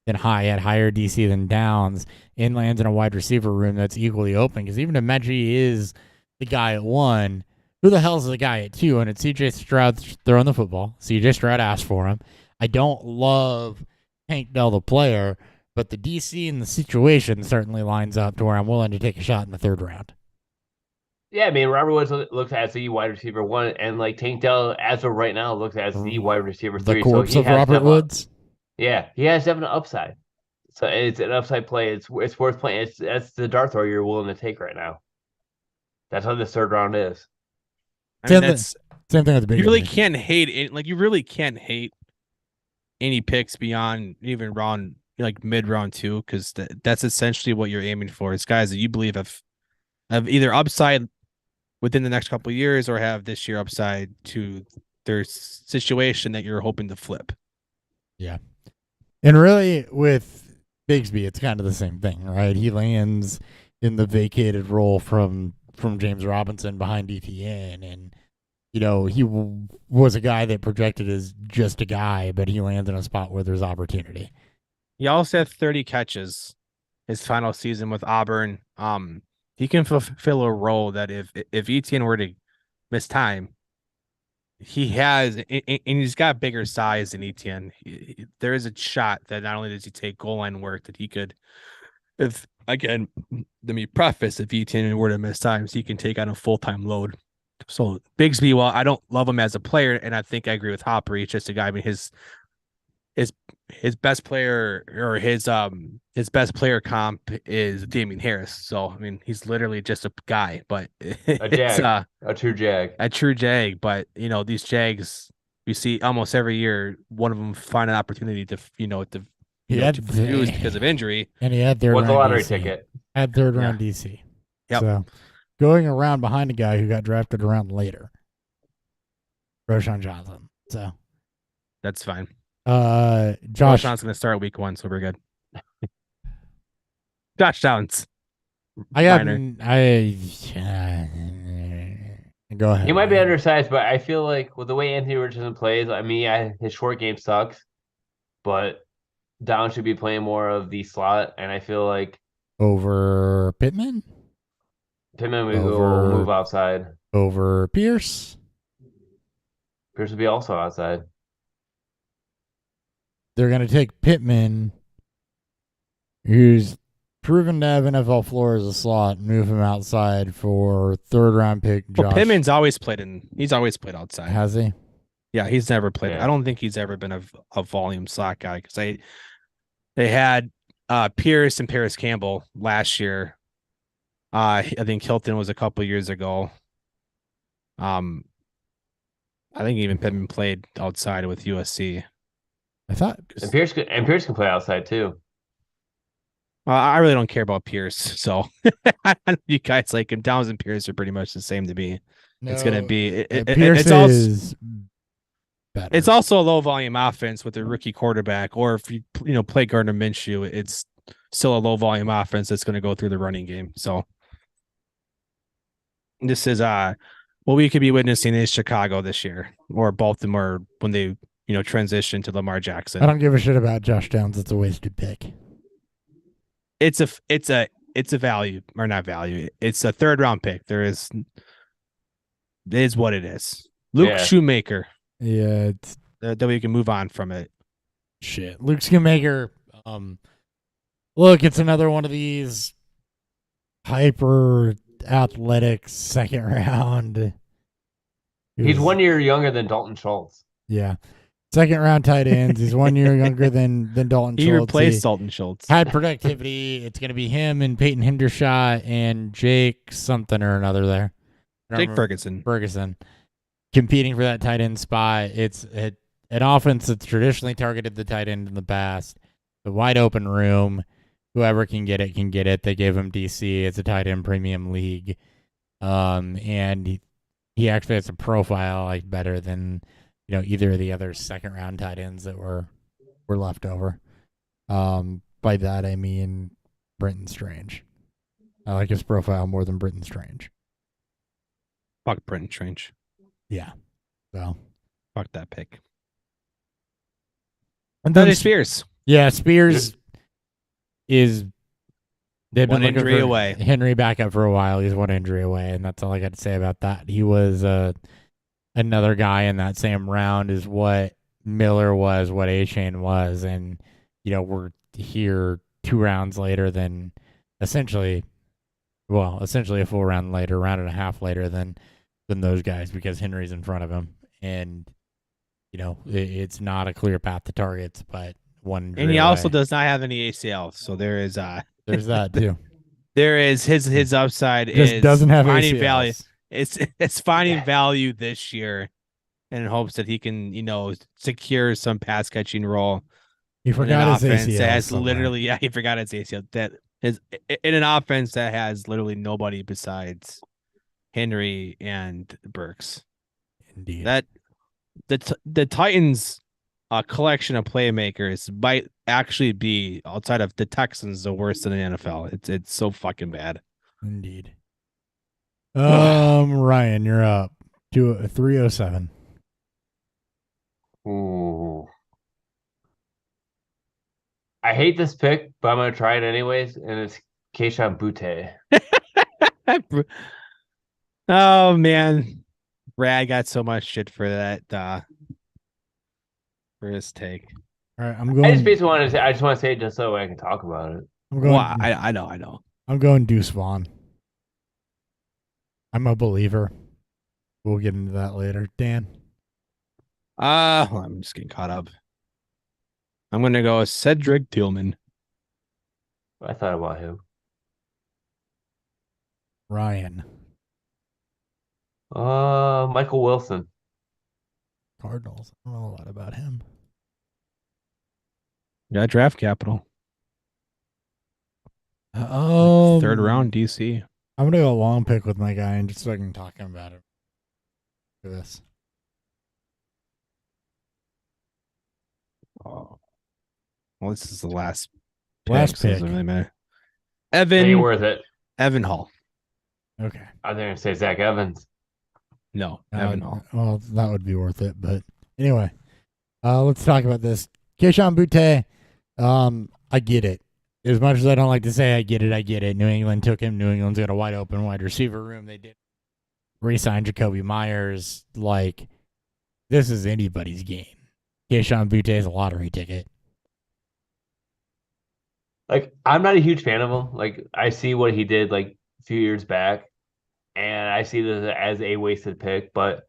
Hyatt, higher DC than Downs, and lands in a wide receiver room that's equally open. Because even if Mechie is the guy at 1, who the hell is the guy at 2? And it's CJ Stroud throwing the football. CJ Stroud asked for him. I don't love Tank Dell, the player, but the DC and the situation certainly lines up to where I'm willing to take a shot in the third round. Yeah, I mean, Robert Woods looks as the wide receiver 1, and like Tank Dell, as of right now, looks as the wide receiver 3. The corpse of Robert Woods? Yeah, he has definite upside. So it's an upside play. It's worth playing. That's the dart throw you're willing to take right now. That's how this third round is. I mean, same thing with the big. You really can't hate it. Like, you really can't hate any picks beyond even round, like mid round 2, because that's essentially what you're aiming for. It's guys that you believe have either upside within the next couple of years or have this year upside to their situation that you're hoping to flip. Yeah, and really with Bigsby, it's kind of the same thing, right? He lands in the vacated role from James Robinson behind ETN, and he was a guy that projected as just a guy, but he lands in a spot where there's opportunity. He also had 30 catches his final season with Auburn. He can fulfill a role that if ETN were to miss time, he has, and he's got bigger size than ETN. There is a shot that not only does he take goal line work, that he could, if again, let me preface, if ETN were to miss times, he can take on a full-time load So Bigsby, well, I don't love him as a player, and I think I agree with Hopper. He's just a guy. I mean, his his best player or his best player comp is Damian Harris. So I mean, he's literally just a guy, but A it's jag, a true jag. a true jag. But these jags you see almost every year, one of them find an opportunity to to produce because of injury. And he had third What's the round lottery DC. ticket? Had third round DC. Yep. So going around behind a guy who got drafted around later, Roshan Johnson. So That's fine. Josh Roshan's going to start week 1, so we're good. Josh Downs. I got Minor. go ahead. He might be undersized, but I feel like with the way Anthony Richardson plays, I mean, his short game sucks, but Down should be playing more of the slot, and I feel like over Pittman, Pittman will move outside. over Pierce. Pierce will be also outside. They're going to take Pittman, who's proven to have NFL floor as a slot, and move him outside for third round pick Josh. Well, Pittman's always played outside. Has he? Yeah, he's never played. Yeah. I don't think he's ever been a volume slot guy because they had Pierce and Paris Campbell last year. I think Hilton was a couple years ago. I think even Pittman played outside with USC. I thought. And Pierce can play outside too. I really don't care about Pierce, so I don't know you guys like him. Downs and Pierce are pretty much the same to me. It's going to be Pierce it's also is better. It's also a low volume offense with a rookie quarterback, or if you play Gardner Minshew, it's still a low volume offense that's going to go through the running game. So this is what we could be witnessing is Chicago this year, or Baltimore when they transition to Lamar Jackson. I don't give a shit about Josh Downs. It's a wasted pick. It's a value, or not value. It's a third round pick. It is what it is. Luke Shoemaker. Yeah, it's that we can move on from it. shit. Luke Shoemaker. Look, it's another one of these hyper athletic second round. He's 1 year younger than Dalton Schultz. Yeah. Second round tight ends. He's 1 year younger than Dalton Schultz. He replaced Dalton Schultz. Had productivity. It's going to be him and Peyton Hendershot and Jake something or another there. Jake Ferguson. Competing for that tight end spot. It's an offense that's traditionally targeted the tight end in the past. The wide open room. Whoever can get it, can get it. They gave him DC. It's a tight end premium league. And he actually has a profile like better than either of the other second round tight ends that were left over. By that I mean Brenton Strange. I like his profile more than Brenton Strange. Fuck Brenton Strange. Yeah. So fuck that pick. And then then Spears. Yeah, Spears is they've been one looking injury for away. Henry back up for a while. He's one injury away, and that's all I got to say about that. He was another guy in that same round is what Miller was, what A-Chain was, and we're here 2 rounds later than essentially a full round later, round and a half later than those guys because Henry's in front of him, and it's not a clear path to targets, but one injury and he away. also does not have any ACL, so there's that too. There is his upside Just is doesn't have finding ACLs. value. It's finding value this year, in hopes that he can secure some pass catching role. He forgot his offense ACL. that has somewhere. he forgot his ACL. That is in an offense that has literally nobody besides Henry and Burks. Indeed. That the Titans collection of playmakers might actually be, outside of the Texans, the worst in the NFL. It's so fucking bad. Indeed. Ryan, you're up to 307. Ooh. I hate this pick, but I'm gonna try it anyways, and it's Keishawn Butte. Oh man, Brad got so much shit for that for his take. All right, I'm going. I just basically want to say, I just want to say it just so I can talk about it. I'm going. Well, I know. I'm going Deuce Vaughn. I'm a believer. We'll get into that later. Dan. I'm just getting caught up. I'm gonna go Cedric Tillman. I thought about him. Ryan. Michael Wilson. Cardinals. I don't know a lot about him. Yeah, draft capital. Third round DC. I'm gonna go long pick with my guy and just so I can talk about it for this. Oh. Well, this is the last Last so it pick. doesn't really matter. Ain't Evan worth it. Evan Hall. Okay. I was gonna say Zach Evans. No, Evan Hall. Well, that would be worth it. But anyway, let's talk about this. Keishon Butte, I get it. As much as I don't like to say I get it. New England took him. New England's got a wide open wide receiver room. They did re-sign Jacoby Myers. Like, this is anybody's game. Keishon Butte is a lottery ticket. Like, I'm not a huge fan of him. Like, I see what he did like a few years back, and I see this as a wasted pick, but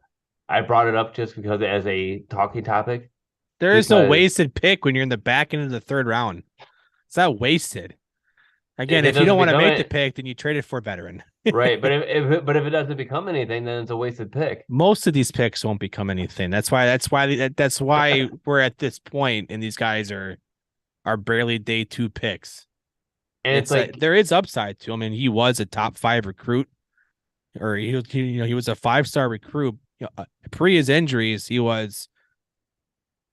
I brought it up just because as a talking topic. There is no Because- wasted pick when you're in the back end of the third round. It's not wasted. Again, If it if you don't doesn't want to become make the it- pick, then you trade it for a veteran. Right, but if it doesn't become anything, then it's a wasted pick. Most of these picks won't become anything. That's why we're at this point, and these guys are barely day 2 picks. And it's like there is upside to him. I mean, he was a top 5 recruit, or he was a 5-star recruit. Pre his injuries, he was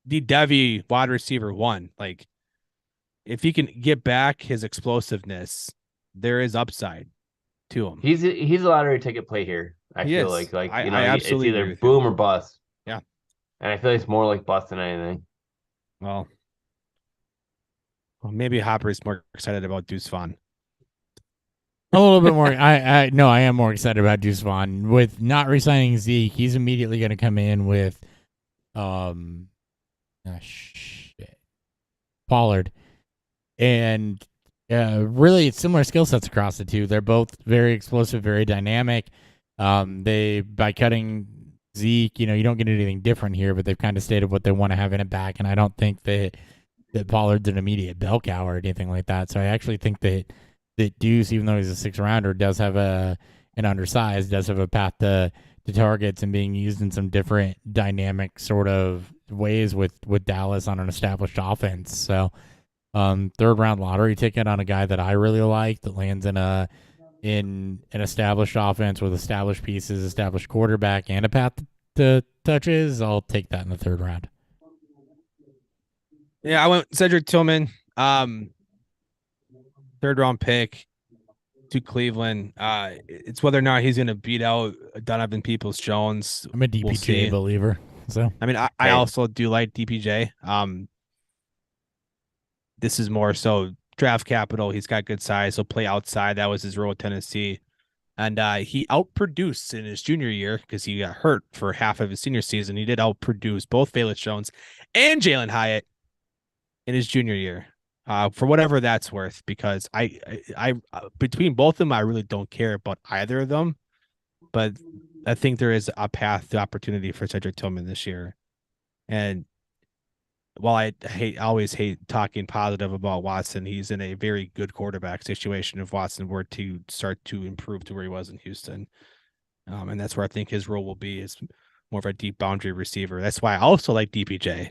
the Devi wide receiver 1. Like, if he can get back his explosiveness, there is upside to him. he's a lottery ticket play here. I He feel is. like I it's absolutely agree either with boom you. or bust. Yeah. And I feel like it's more like bust than anything. Well, maybe Hopper's more excited about Deuce Vaughn. A little bit more. I am more excited about Deuce Vaughn. With not re-signing Zeke, he's immediately going to come in with, Pollard, and really it's similar skill sets across the two. They're both very explosive, very dynamic. They by cutting Zeke, you don't get anything different here, but they've kind of stated what they want to have in it back, and I don't think that Pollard's an immediate bell cow or anything like that. So I actually think that Deuce, even though he's a 6th rounder, does have an undersized, does have a path to targets and being used in some different dynamic sort of ways with Dallas on an established offense. So 3rd round lottery ticket on a guy that I really like that lands in an established offense with established pieces, established quarterback, and a path to touches. I'll take that in the 3rd round. Yeah, I went Cedric Tillman, 3rd round pick to Cleveland. It's whether or not he's going to beat out Donovan Peoples-Jones. I'm a DPJ believer. So I mean, I also do like DPJ. This is more so draft capital. He's got good size. He'll play outside. That was his role at Tennessee. And he outproduced in his junior year because he got hurt for half of his senior season. He did outproduce both Velus Jones and Jalen Hyatt in his junior year. For whatever that's worth, because I between both of them, I really don't care about either of them, but I think there is a path to opportunity for Cedric Tillman this year. And while I always hate talking positive about Watson, he's in a very good quarterback situation if Watson were to start to improve to where he was in Houston. And that's where I think his role will be, is more of a deep boundary receiver. That's why I also like DPJ.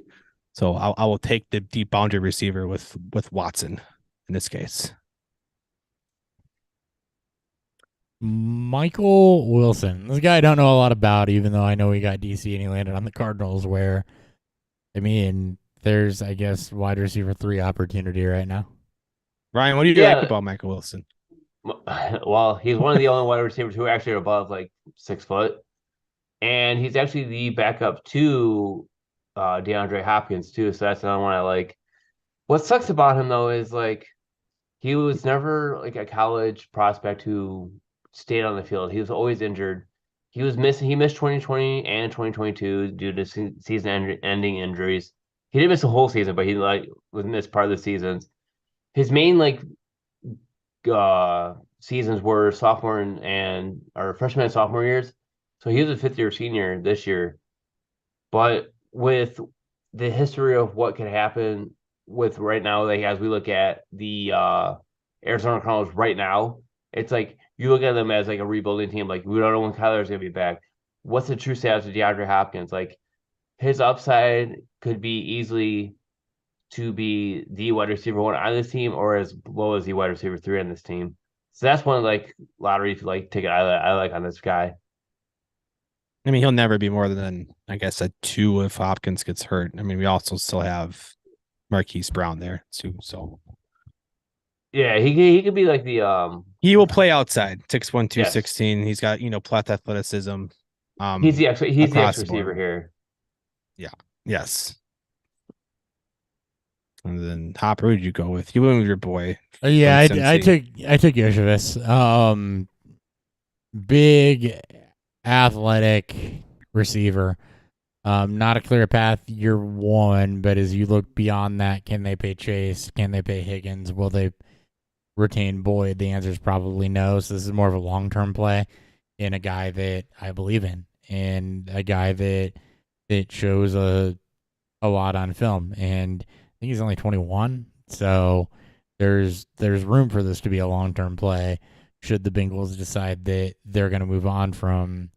So I will take the deep boundary receiver with Watson in this case. Michael Wilson. This guy I don't know a lot about, even though I know he got DC and he landed on the Cardinals, where, I mean, there's, I guess, wide receiver 3 opportunity right now. Ryan, what do you like about Michael Wilson? Well, he's one of the only wide receivers who are actually above like 6 foot. And he's actually the backup to DeAndre Hopkins too, so that's another one I like. What sucks about him though is like he was never like a college prospect who stayed on the field. He was always injured. He missed 2020 and 2022 due to season-ending injuries. He didn't miss the whole season, but he like was missed part of the seasons. His main like seasons were sophomore and or freshman and sophomore years. So he was a fifth-year senior this year. But with the history of what can happen with right now, like as we look at the Arizona Cardinals right now, it's like you look at them as like a rebuilding team. Like we don't know when Kyler's gonna be back. What's the true status of DeAndre Hopkins? Like his upside could be easily to be the wide receiver one on this team, or as low as the wide receiver three on this team. So that's one like lottery like ticket I like on this guy. I mean, he'll never be more than, I guess, a 2 if Hopkins gets hurt. I mean, we also still have Marquise Brown there too. So Yeah, he could be like the he will play outside 6'1", Yes. 216. He's got, plus athleticism. he's the X across the receiver board. here. Yes. And then Hopper, who'd you go with? You went with your boy. Yeah, from I Cincy. took Yoshevis. Big, athletic receiver. Not a clear path year one, but as you look beyond that, can they pay Chase? Can they pay Higgins? Will they retain Boyd? The answer is probably no. So this is more of a long-term play in a guy that I believe in, and a guy that shows a lot on film. And I think he's only 21, so there's room for this to be a long-term play. Should the Bengals decide that they're going to move on from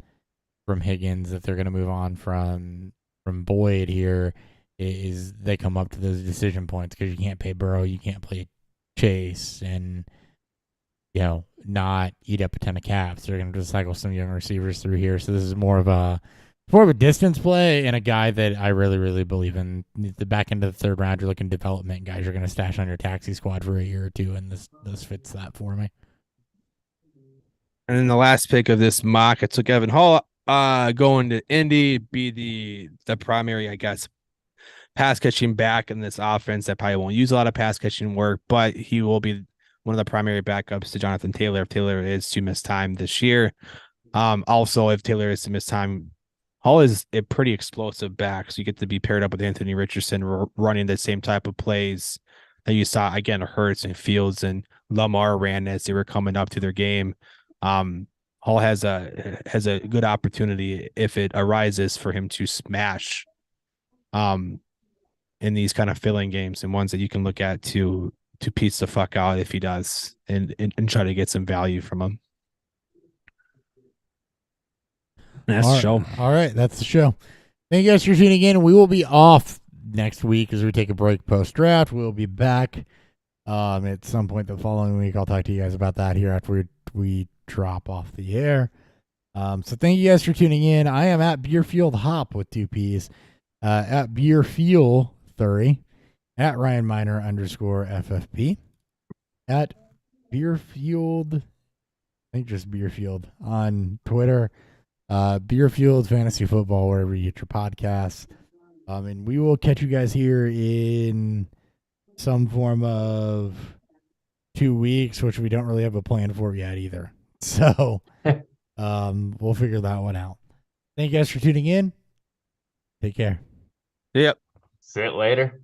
Higgins, if they're going to move on from Boyd here, is they come up to those decision points because you can't pay Burrow, you can't play Chase, and not eat up a ton of caps. They're going to just cycle some young receivers through here. So this is more of a distance play and a guy that I really, really believe in. The back end of the third round, you're looking development guys you're going to stash on your taxi squad for a year or two, and this fits that for me. And then the last pick of this mock, I took Evan Hall going to Indy, be the primary, I guess, pass catching back in this offense that probably won't use a lot of pass catching work, but he will be one of the primary backups to Jonathan Taylor if Taylor is to miss time this year. Also, if Taylor is to miss time, Hall is a pretty explosive back, so you get to be paired up with Anthony Richardson running the same type of plays that you saw, again, Hurts and Fields and Lamar ran as they were coming up to their game. Hall has a good opportunity if it arises for him to smash in these kind of filling games and ones that you can look at to piece the fuck out if he does and try to get some value from him. That's the show. All right, that's the show. Thank you guys for tuning in. We will be off next week as we take a break post-draft. We'll be back at some point the following week. I'll talk to you guys about that here after we drop off the air. So thank you guys for tuning in. I am at Beerfield Hop with 2 P's, at Beerfield 30, at Ryan Miner _FFP, at Beerfield, I think just Beerfield on Twitter, Beerfield Fantasy Football, wherever you get your podcasts. And we will catch you guys here in some form of 2 weeks, which we don't really have a plan for yet either. So we'll figure that one out. Thank you guys for tuning in. Take care. Yep. See it later.